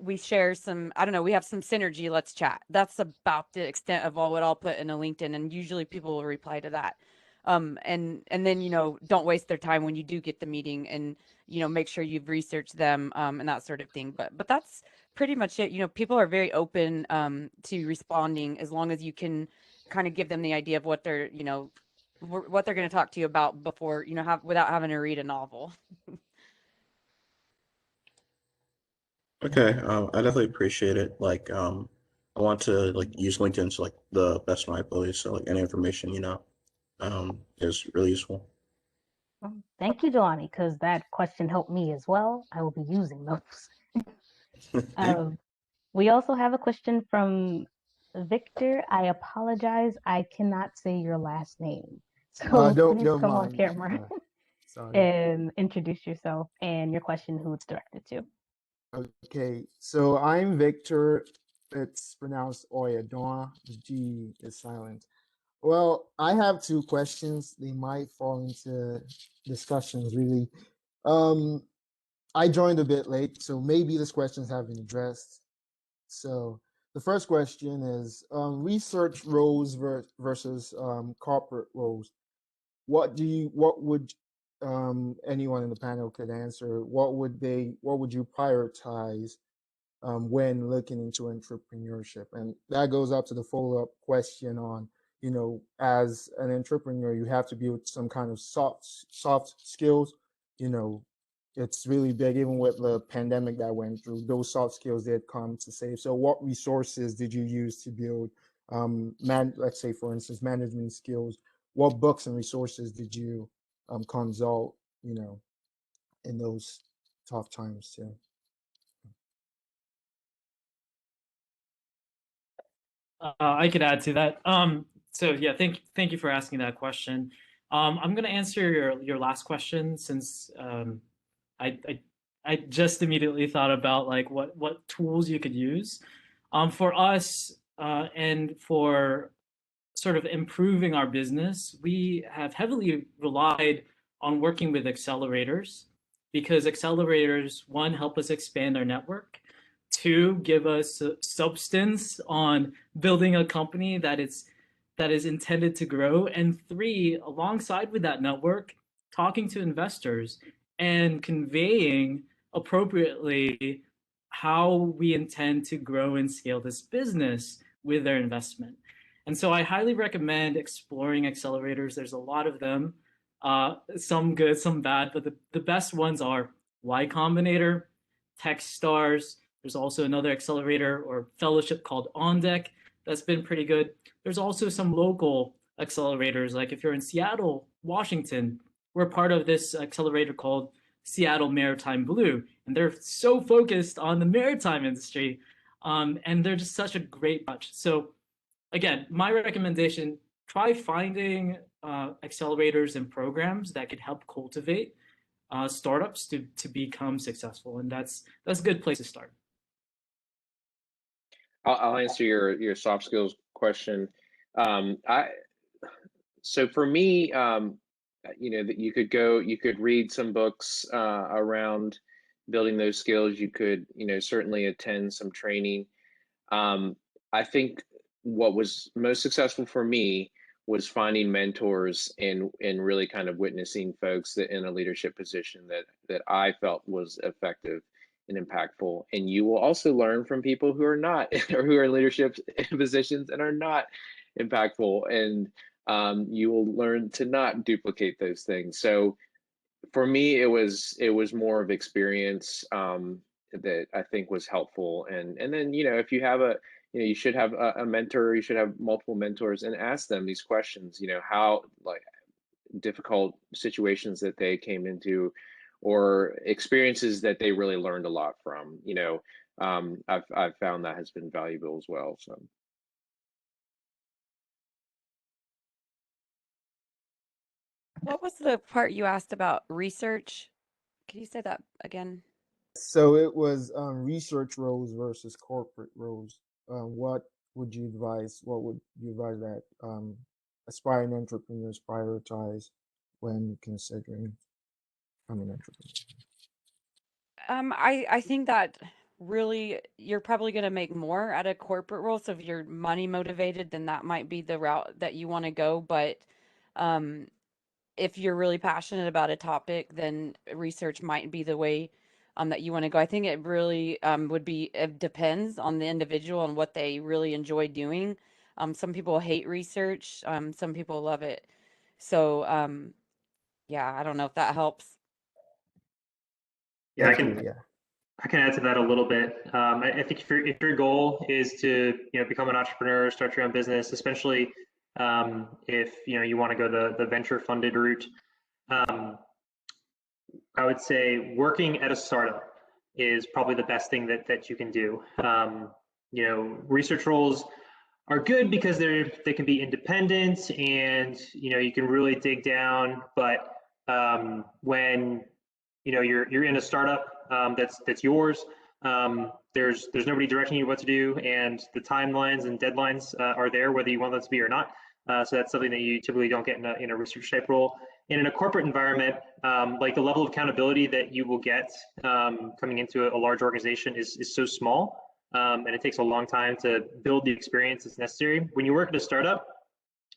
we share some, I don't know, we have some synergy. Let's chat. That's about the extent of what I'll put in a LinkedIn. And usually people will reply to that. And then, don't waste their time when you do get the meeting, and, make sure you've researched them, and that sort of thing. But that's pretty much it. People are very open, to responding, as long as you can kind of give them the idea of what they're going to talk to you about before, without having to read a novel. Okay, I definitely appreciate it. Like, I want to like use LinkedIn to like the best of my ability. So like any information, is really useful. Thank you, Jelani, because that question helped me as well. I will be using those. We also have a question from Victor. I apologize, I cannot say your last name. So Don't please come on mind. camera Sorry. and introduce yourself and your question, who it's directed to. Okay, so I'm Victor. It's pronounced Oyadon. The G is silent. Well, I have two questions. They might fall into discussions, really. Um, I joined a bit late, so maybe these questions have been addressed. So the first question is research roles versus corporate roles. what would anyone in the panel could answer? What would you prioritize when looking into entrepreneurship? And that goes up to the follow-up question on, as an entrepreneur, you have to build some kind of soft skills. It's really big, even with the pandemic that went through, those soft skills did come to save. So what resources did you use to build, let's say, for instance, management skills? What books and resources did you consult, in those tough times too? I could add to that. So yeah, thank you for asking that question. I'm gonna answer your last question since I, I I just immediately thought about like what tools you could use. For us and for sort of improving our business, we have heavily relied on working with accelerators because accelerators, one, help us expand our network, two, give us substance on building a company that is intended to grow, and three, alongside with that network, talking to investors and conveying appropriately how we intend to grow and scale this business with their investment. And so I highly recommend exploring accelerators. There's a lot of them, some good, some bad, but the best ones are Y Combinator, Techstars. There's also another accelerator or fellowship called On Deck that's been pretty good. There's also some local accelerators, like if you're in Seattle, Washington, we're part of this accelerator called Seattle Maritime Blue, and they're so focused on the maritime industry, and they're just such a great bunch. So again, my recommendation, try finding accelerators and programs that could help cultivate startups to become successful, and that's a good place to start. I'll answer your soft skills question. I So for me, that you could read some books around building those skills. You could, certainly attend some training. I think what was most successful for me was finding mentors and really kind of witnessing folks that in a leadership position that I felt was effective and impactful. And you will also learn from people who are not or who are in leadership positions and are not impactful. And you will learn to not duplicate those things. So for me, it was more of experience that I think was helpful. And then if you have you should have a mentor. You should have multiple mentors and ask them these questions. How like difficult situations that they came into, or experiences that they really learned a lot from. I've found that has been valuable as well. So. What was the part you asked about research? Can you say that again? So it was research roles versus corporate roles. What would you advise? What would you advise that aspiring entrepreneurs prioritize when considering becoming an entrepreneur? I think that really you're probably going to make more at a corporate role. So if you're money motivated, then that might be the route that you want to go. But um, if you're really passionate about a topic, then research might be the way that you want to go. I think it really it depends on the individual and what they really enjoy doing. Some people hate research, some people love it. So yeah, I don't know if that helps. Yeah, Thank you. Yeah. I can add to that a little bit. I think if your goal is to become an entrepreneur, start your own business, especially if you want to go the venture funded route, I would say working at a startup is probably the best thing that you can do. Research roles are good because they can be independent and you can really dig down. But when you're in a startup that's yours, there's nobody directing you what to do, and the timelines and deadlines are there whether you want them to be or not. So that's something that you typically don't get in a research type role. And in a corporate environment, like the level of accountability that you will get coming into a large organization is so small, and it takes a long time to build the experience that's necessary. When you work at a startup,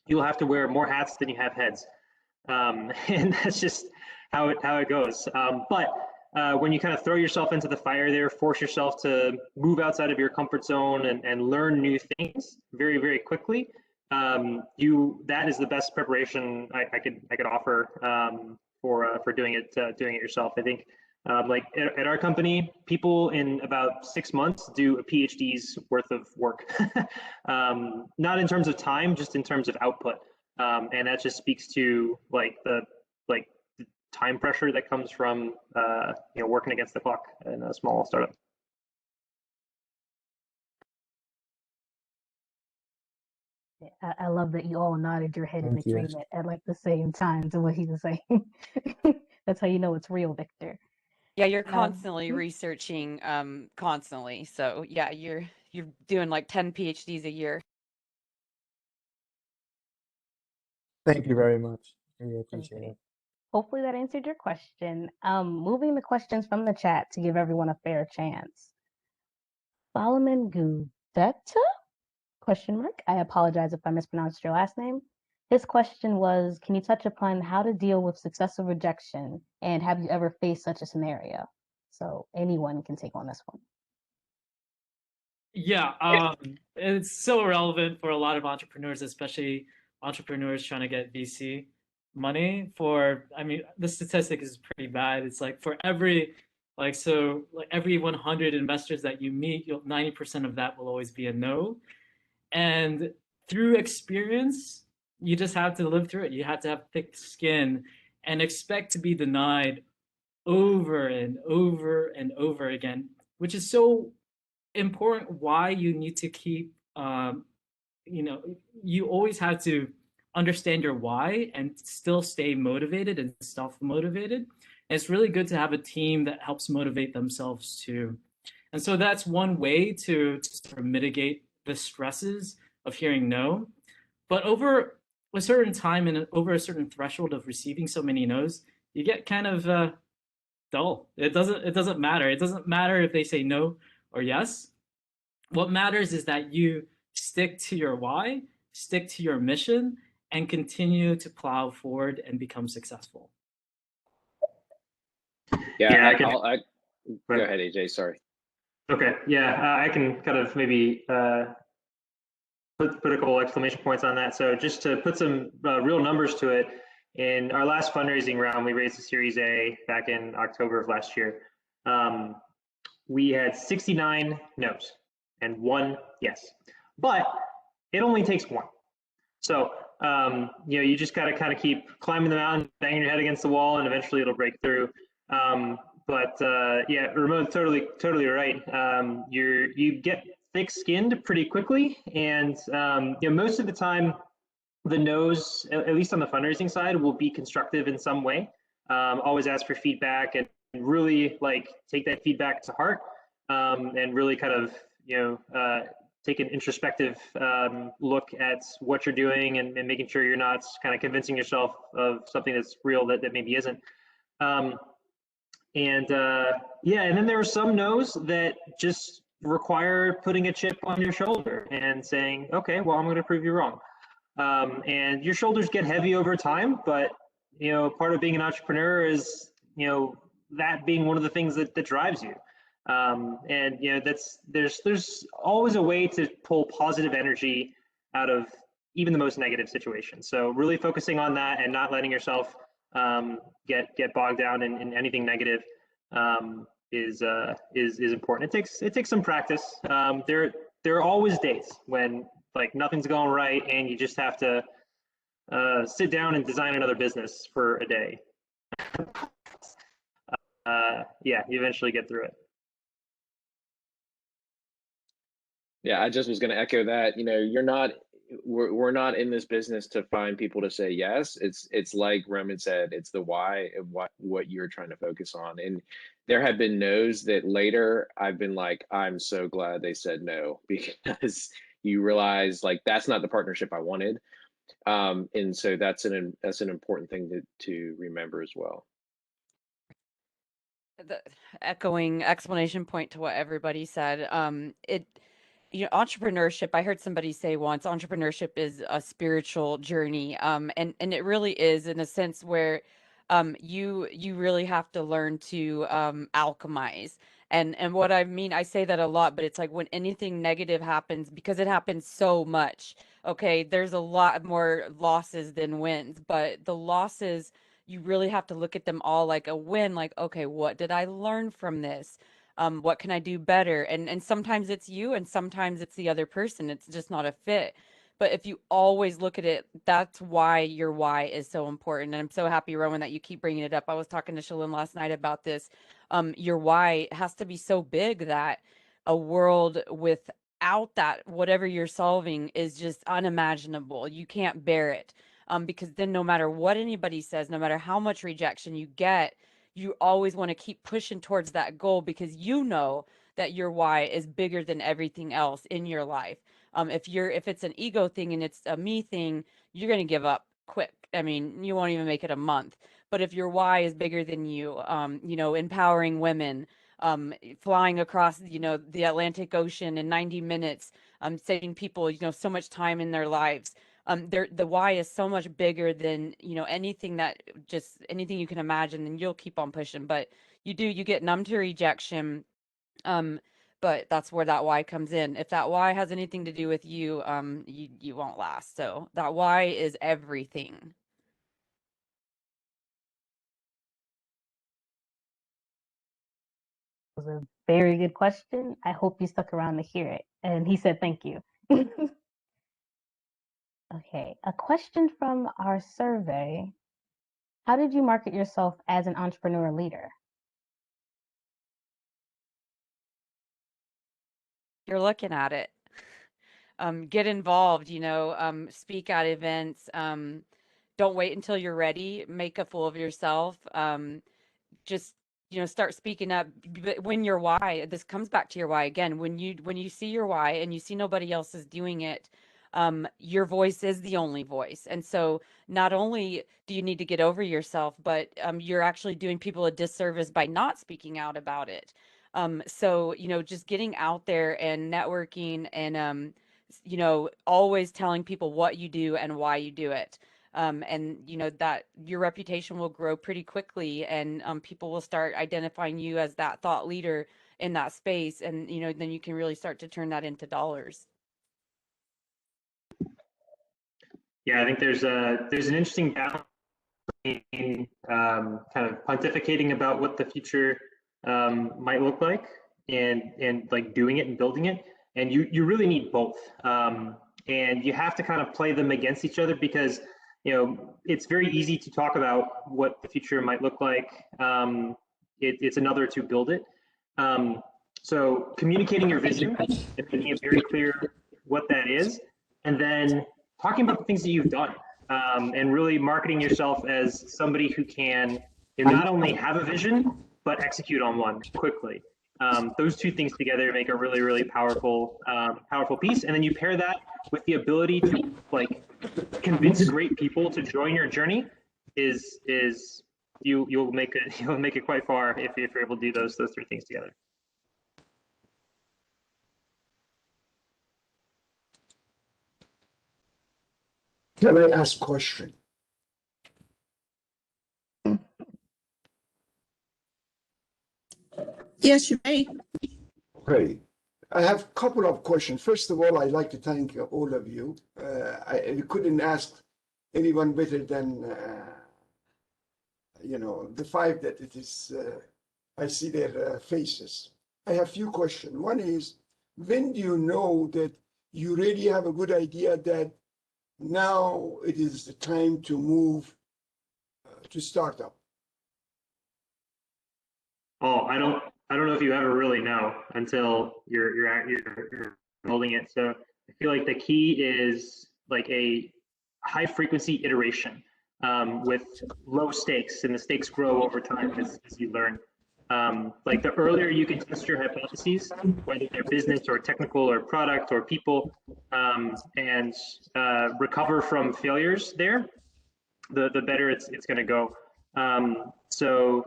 you'll have to wear more hats than you have heads. And that's just how it goes. But when you kind of throw yourself into the fire there, force yourself to move outside of your comfort zone and learn new things very, very quickly, that is the best preparation I could offer for doing it yourself. I think like at our company, people in about 6 months do a PhD's worth of work. Not in terms of time, just in terms of output. And that just speaks to the time pressure that comes from working against the clock in a small startup. I love that you all nodded your head in Thank you. agreement at like the same time to what he was saying. That's how you know it's real, Victor. Yeah, you're constantly researching, constantly. So yeah, you're doing like 10 PhDs a year. Thank you very much. Really appreciate it. Hopefully that answered your question. Moving the questions from the chat to give everyone a fair chance. Solomon Gudetta? Question mark. I apologize if I mispronounced your last name. His question was, can you touch upon how to deal with successful rejection, and have you ever faced such a scenario? So anyone can take on this one. Yeah, it's so relevant for a lot of entrepreneurs, especially entrepreneurs trying to get VC money. I mean, the statistic is pretty bad. It's like for every every 100 investors that you meet, 90% of that will always be a no. And through experience, you just have to live through it. You have to have thick skin and expect to be denied over and over and over again, which is so important. Why you need to keep, you always have to understand your why and still stay motivated and self-motivated. And it's really good to have a team that helps motivate themselves too. And so that's one way to sort of mitigate the stresses of hearing no. But over a certain time and over a certain threshold of receiving so many no's, you get kind of dull. It doesn't matter. It doesn't matter if they say no or yes. What matters is that you stick to your why, stick to your mission, and continue to plow forward and become successful. Yeah, go ahead, AJ. Sorry. Okay, yeah, I can kind of maybe put a couple exclamation points on that. So just to put some real numbers to it, in our last fundraising round, we raised a Series A back in October of last year. We had 69 no's and 1 yes, but it only takes 1. So you just got to kind of keep climbing the mountain, banging your head against the wall, and eventually it'll break through. But yeah, Ramon's totally right. You get thick-skinned pretty quickly, and most of the time, the no's, at least on the fundraising side, will be constructive in some way. Always ask for feedback and really take that feedback to heart, and really kind of take an introspective look at what you're doing and making sure you're not kind of convincing yourself of something that's real that maybe isn't. And then there are some no's that just require putting a chip on your shoulder and saying, okay, well, I'm going to prove you wrong. And your shoulders get heavy over time, but part of being an entrepreneur is that being one of the things that drives you. And there's always a way to pull positive energy out of even the most negative situations. So really focusing on that and not letting yourself get bogged down in anything negative is important. It takes some practice. There are always days when nothing's going right and you just have to sit down and design another business for a day. Yeah, you eventually get through it. Yeah, I just was going to echo that. We're not in this business to find people to say yes. It's like Roman said, it's the why of what you're trying to focus on. And there have been no's that later I've been like, I'm so glad they said no, because you realize that's not the partnership I wanted. And so that's an important thing to remember as well. The echoing explanation point to what everybody said, entrepreneurship, I heard somebody say once, entrepreneurship is a spiritual journey. And it really is, in a sense where you really have to learn to alchemize. And what I mean, I say that a lot, but it's like when anything negative happens, because it happens so much, okay, there's a lot more losses than wins, but the losses, you really have to look at them all like a win, like, okay, what did I learn from this? What can I do better? And sometimes it's you, and sometimes it's the other person. It's just not a fit. But if you always look at it, that's why your why is so important. And I'm so happy, Roman, that you keep bringing it up. I was talking to Shalyn last night about this. Your why has to be so big that a world without that, whatever you're solving, is just unimaginable. You can't bear it. Because then no matter what anybody says, no matter how much rejection you get, you always want to keep pushing towards that goal because you know that your why is bigger than everything else in your life. If it's an ego thing and it's a me thing, you're going to give up quick. I mean, you won't even make it a month. But if your why is bigger than you, empowering women, flying across, the Atlantic Ocean in 90 minutes, saving people, so much time in their lives. The why is so much bigger than anything you can imagine, and you'll keep on pushing. But you get numb to rejection, um but that's where that why comes in. If that why has anything to do with you, you won't last. So that why is everything. Was a very good question. I hope you stuck around to hear it. And he said thank you. Okay, a question from our survey. How did you market yourself as an entrepreneur leader? You're looking at it. Get involved, speak at events. Don't wait until you're ready. Make a fool of yourself. Just start speaking up. But when your why, this comes back to your why again, when you see your why and you see nobody else is doing it, your voice is the only voice. And so not only do you need to get over yourself, but you're actually doing people a disservice by not speaking out about it. So just getting out there and networking, and always telling people what you do and why you do it. And that your reputation will grow pretty quickly, and people will start identifying you as that thought leader in that space, and then you can really start to turn that into dollars. Yeah, I think there's an interesting balance in kind of pontificating about what the future might look like, and like doing it and building it, and you really need both, and you have to kind of play them against each other, because it's very easy to talk about what the future might look like. It's another to build it. So communicating your vision and making it very clear what that is, and then talking about the things that you've done, and really marketing yourself as somebody who can not only have a vision, but execute on one quickly. Those two things together make a really, really powerful piece. And then you pair that with the ability to convince great people to join your journey. You'll make it quite far if you're able to do those three things together. Can I ask a question? Yes, you may. Okay. I have a couple of questions. First of all, I'd like to thank all of you. I couldn't ask anyone better than, the five that it is, I see their faces. I have a few questions. One is, when do you know that you really have a good idea that now it is the time to move to startup? Oh, I don't know if you ever really know until you're building it. So I feel like the key is like a high frequency iteration, with low stakes, and the stakes grow over time as you learn. Like the earlier you can test your hypotheses, whether they're business or technical or product or people, and recover from failures there, the better it's going to go. So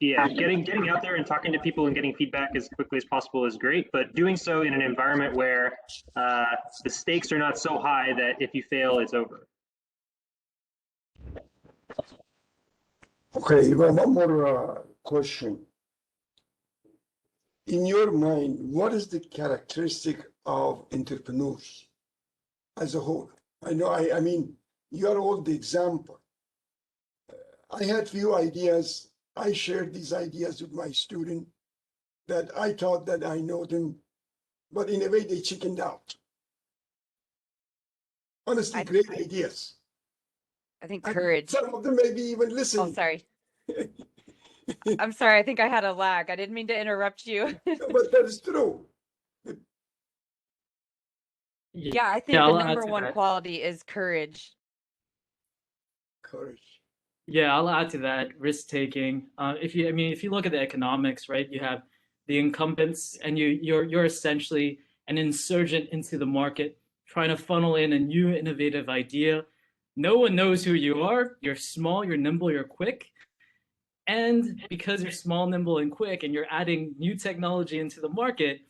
Yeah, getting out there and talking to people and getting feedback as quickly as possible is great, but doing so in an environment where the stakes are not so high that if you fail, it's over. Okay, well, one more question. In your mind, what is the characteristic of entrepreneurs as a whole? I mean, you are all the example. I had few ideas. I shared these ideas with my student that I thought that I know them, but in a way they chickened out. Honestly, great ideas. I think And courage. some of them maybe even listen. Oh, sorry. I'm sorry. I think I had a lag. I didn't mean to interrupt you. But that is true. Yeah, I think Yeah, the I'll add number to one that. quality is courage. Courage. Yeah, I'll add to that, risk taking. If you look at the economics, right, you have the incumbents, and you're essentially an insurgent into the market, trying to funnel in a new innovative idea. No one knows who you are. You're small, you're nimble, you're quick. And because you're small, nimble, and quick, and you're adding new technology into the market,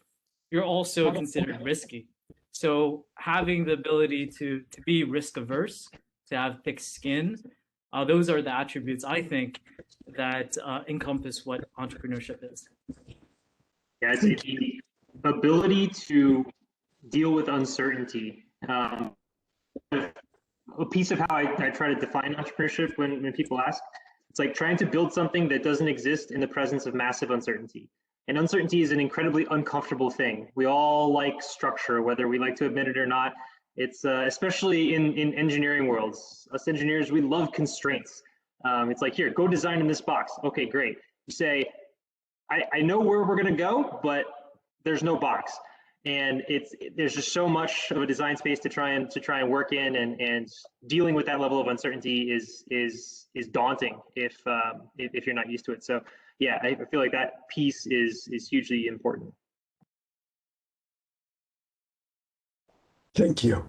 you're also considered risky. So having the ability to be risk averse, to have thick skin, those are the attributes I think that encompass what entrepreneurship is. Yeah, it's the ability to deal with uncertainty. A piece of how I try to define entrepreneurship when people ask, it's like trying to build something that doesn't exist in the presence of massive uncertainty. And uncertainty is an incredibly uncomfortable thing. We all like structure, whether we like to admit it or not. It's especially in engineering worlds. Us engineers, we love constraints. It's like, here, go design in this box. Okay, great. You say, I know where we're going to go, but there's no box. And there's just so much of a design space to try and work in, and dealing with that level of uncertainty is daunting if you're not used to it. So yeah, I feel like that piece is hugely important. Thank you.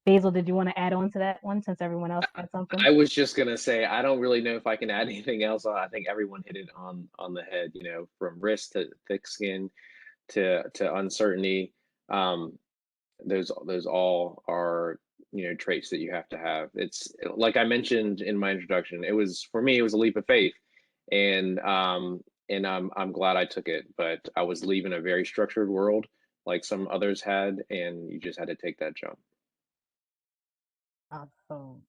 Basil, did you want to add on to that one since everyone else had something? I was just gonna say I don't really know if I can add anything else. I think everyone hit it on the head. You know, from risk to thick skin to uncertainty. Those all are, you know, traits that you have to have. It's like I mentioned in my introduction. It was, for me, it was a leap of faith, and I'm glad I took it. But I was leaving a very structured world like some others had, and you just had to take that jump. Awesome.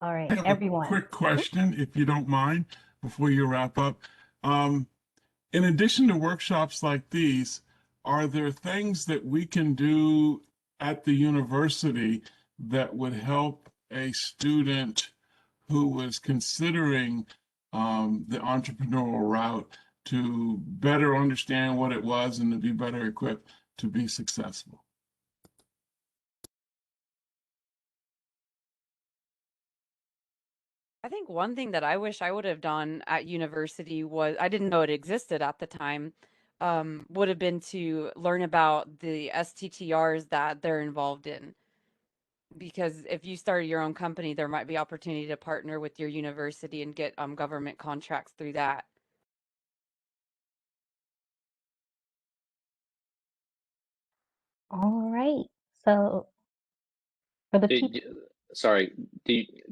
All right, I have everyone. a quick question, if you don't mind, before you wrap up. In addition to workshops like these, are there things that we can do at the university that would help a student who was considering the entrepreneurial route to better understand what it was and to be better equipped to be successful? I think one thing that I wish I would have done at university was, I didn't know it existed at the time, would have been to learn about the STTRs that they're involved in. Because if you started your own company, there might be opportunity to partner with your university and get government contracts through that. All right. So for the people, Sorry,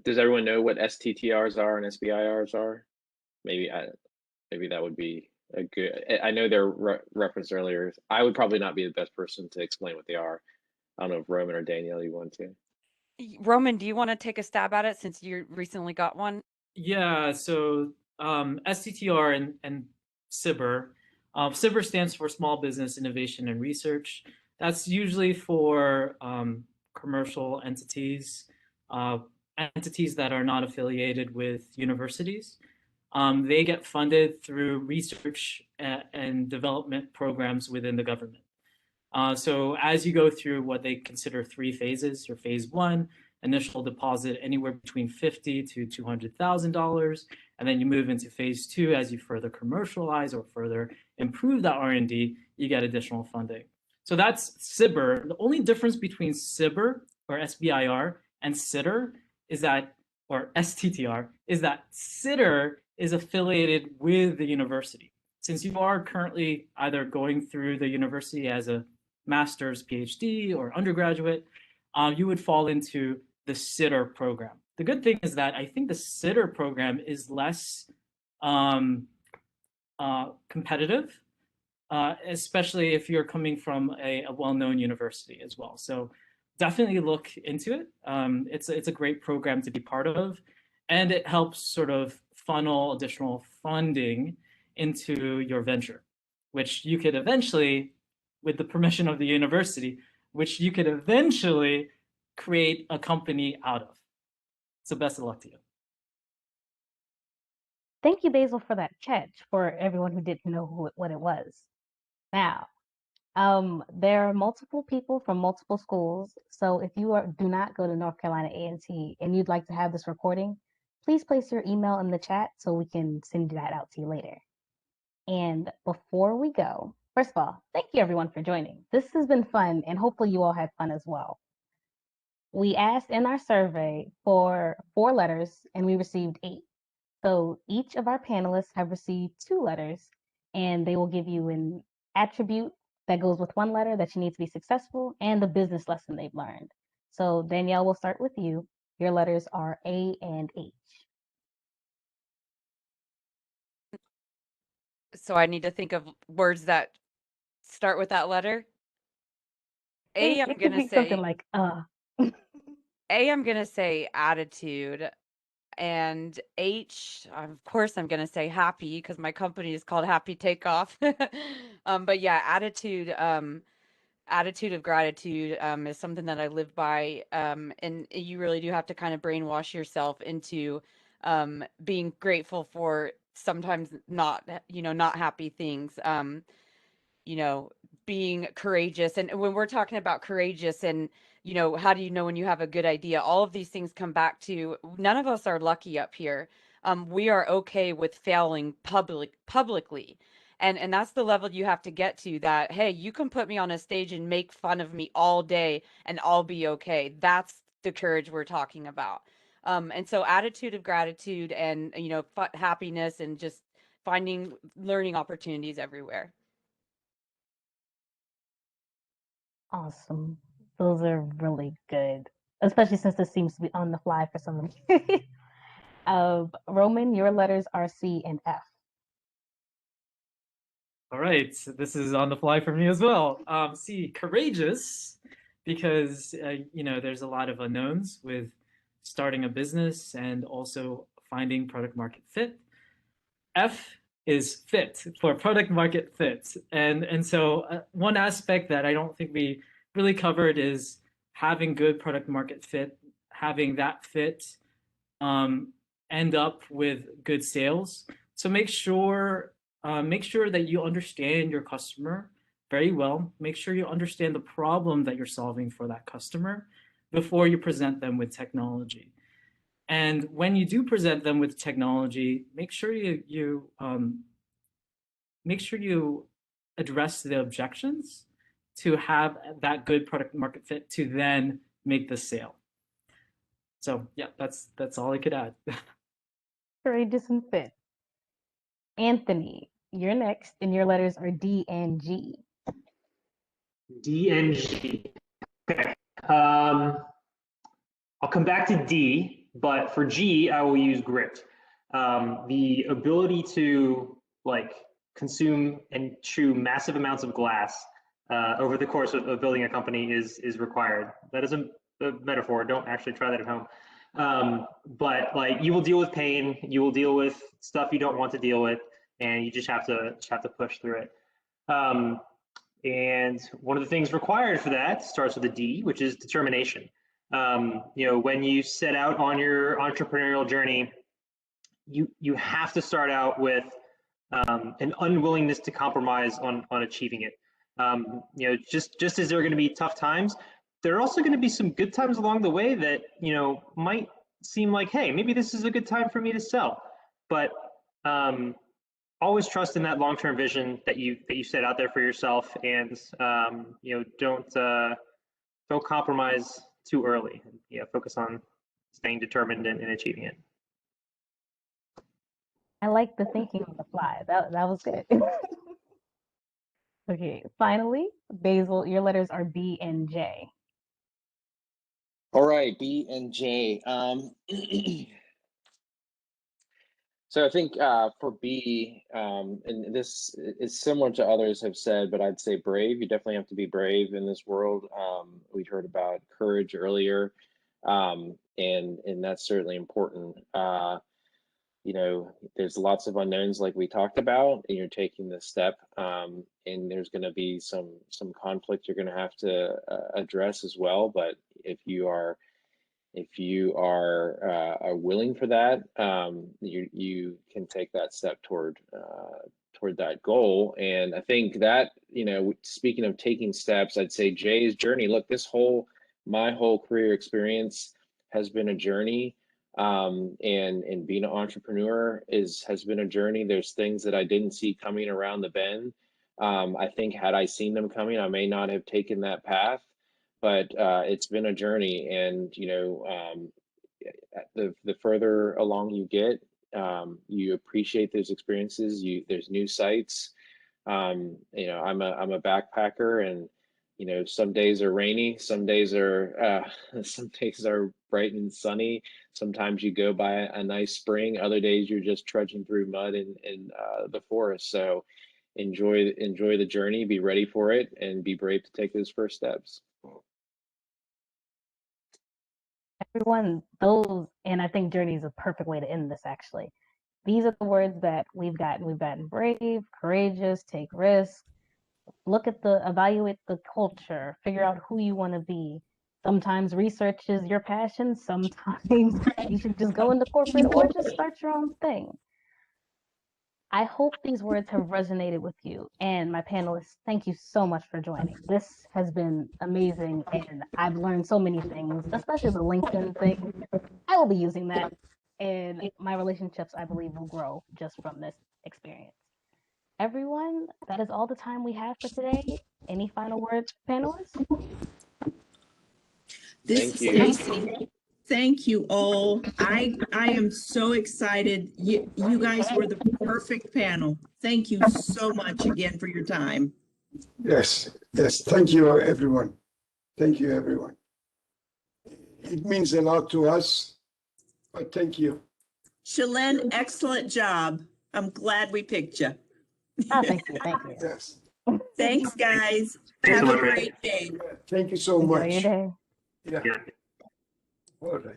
does everyone know what STTRs are and SBIRs are? Maybe maybe that would be a good. I know they're referenced earlier. I would probably not be the best person to explain what they are. I don't know if Roman or Danielle, you want to. Roman, do you want to take a stab at it since you recently got one? Yeah, so STTR and SIBR. SIBR stands for Small Business Innovation and Research. That's usually for commercial entities, entities that are not affiliated with universities. They get funded through research and development programs within the government. So as you go through what they consider 3 phases, your phase 1, initial deposit anywhere between $50,000 to $200,000, and then you move into phase 2 as you further commercialize or further improve that R&D, you get additional funding. So that's SIBR. The only difference between SIBR or SBIR and SITR is that or STTR, is that sitter is affiliated with the university. Since you are currently either going through the university as a master's, PhD, or undergraduate, you would fall into the sitter program. The good thing is that I think the sitter program is less competitive, especially if you're coming from a well-known university as well. So definitely look into it. It's a great program to be part of, and it helps sort of funnel additional funding into your venture, which you could eventually, with the permission of the university, which you could eventually create a company out of. So best of luck to you. Thank you, Basil, for that catch for everyone who didn't know what it was. Now, there are multiple people from multiple schools. So if you do not go to North Carolina A&T and you'd like to have this recording, please place your email in the chat so we can send that out to you later. And before we go, first of all, thank you everyone for joining. This has been fun, and hopefully you all had fun as well. We asked in our survey for 4 letters, and we received 8. So each of our panelists have received 2 letters, and they will give you an attribute that goes with 1 letter that you need to be successful and the business lesson they've learned. So Danielle, we'll start with you. Your letters are A and H. So I need to think of words that start with that letter. A, I'm It could gonna be something say like A, I'm gonna say attitude, and H, of course, I'm gonna say happy because my company is called Happy Takeoff. But yeah, attitude of gratitude is something that I live by, and you really do have to kind of brainwash yourself into being grateful for sometimes not, not happy things. You know, being courageous. And when we're talking about courageous and, how do you know when you have a good idea? All of these things come back to none of us are lucky up here. We are okay with failing publicly. And that's the level you have to get to, that, hey, you can put me on a stage and make fun of me all day and I'll be okay. That's the courage we're talking about. And so attitude of gratitude and, happiness and just finding learning opportunities everywhere. awesome. Those are really good, especially since this seems to be on the fly for some of you. Roman, your letters are C and F. All right, so this is on the fly for me as well. See, courageous, because there's a lot of unknowns with starting a business and also finding product market fit. F is fit, for product market fit, and so one aspect that I don't think we really covered is having good product market fit, having that fit end up with good sales. So make sure that you understand your customer very well. Make sure you understand the problem that you're solving for that customer before you present them with technology. And when you do present them with technology, make sure you address the objections to have that good product market fit to then make the sale. So yeah, that's all I could add. Courageous and fit. Anthony, you're next, and your letters are D and G. D and G. Okay. I'll come back to D, but for G, I will use grit. The ability to consume and chew massive amounts of glass over the course of building a company is required. That is a metaphor. Don't actually try that at home. But you will deal with pain, you will deal with stuff you don't want to deal with, and you just have to push through it. And one of the things required for that starts with a D, which is determination. When you set out on your entrepreneurial journey, you have to start out with an unwillingness to compromise on achieving it. Just as there are going to be tough times, there are also going to be some good times along the way that might seem like, hey, maybe this is a good time for me to sell. But always trust in that long-term vision that you set out there for yourself, and don't compromise too early. Focus on staying determined in achieving it. I like the thinking on the fly. That was good. Okay, finally, Basil, your letters are B and J. All right, B and J. So I think for B, and this is similar to others have said, but I'd say brave. You definitely have to be brave in this world. We heard about courage earlier, and that's certainly important. You know, there's lots of unknowns like we talked about, and you're taking this step, and there's going to be some conflict you're going to have to address as well. But if you are willing for that, you can take that step toward that goal. And I think that, you know, speaking of taking steps, I'd say Jay's journey. Look, my whole career experience has been a journey, and being an entrepreneur has been a journey. There's things that I didn't see coming around the bend. I think had I seen them coming, I may not have taken that path. But it's been a journey, and you know, the further along you get, you appreciate those experiences. There's new sights. You know, I'm a backpacker, and you know, some days are rainy, some days are bright and sunny. Sometimes you go by a nice spring. Other days you're just trudging through mud in the forest. So enjoy the journey. Be ready for it, and be brave to take those first steps. Everyone, and I think journey is a perfect way to end this actually. These are the words that we've gotten. We've gotten brave, courageous, take risks, evaluate the culture, figure out who you want to be. Sometimes research is your passion. Sometimes you should just go into corporate or just start your own thing. I hope these words have resonated with you. And my panelists, thank you so much for joining. This has been amazing, and I've learned so many things, especially the LinkedIn thing. I will be using that, and my relationships, I believe, will grow just from this experience. Everyone, that is all the time we have for today. Any final words, panelists? Thank you. Stacy. Thank you all. I am so excited. You guys were the perfect panel. Thank you so much again for your time. Yes, yes. Thank you, everyone. Thank you, everyone. It means a lot to us, but thank you. Shalene, excellent job. I'm glad we picked you. Oh, thank you. Thank you. Yes. Thanks, guys. Thanks Have so a much. great day. Thank you so Enjoy much. your day. Yeah. Yeah. All right.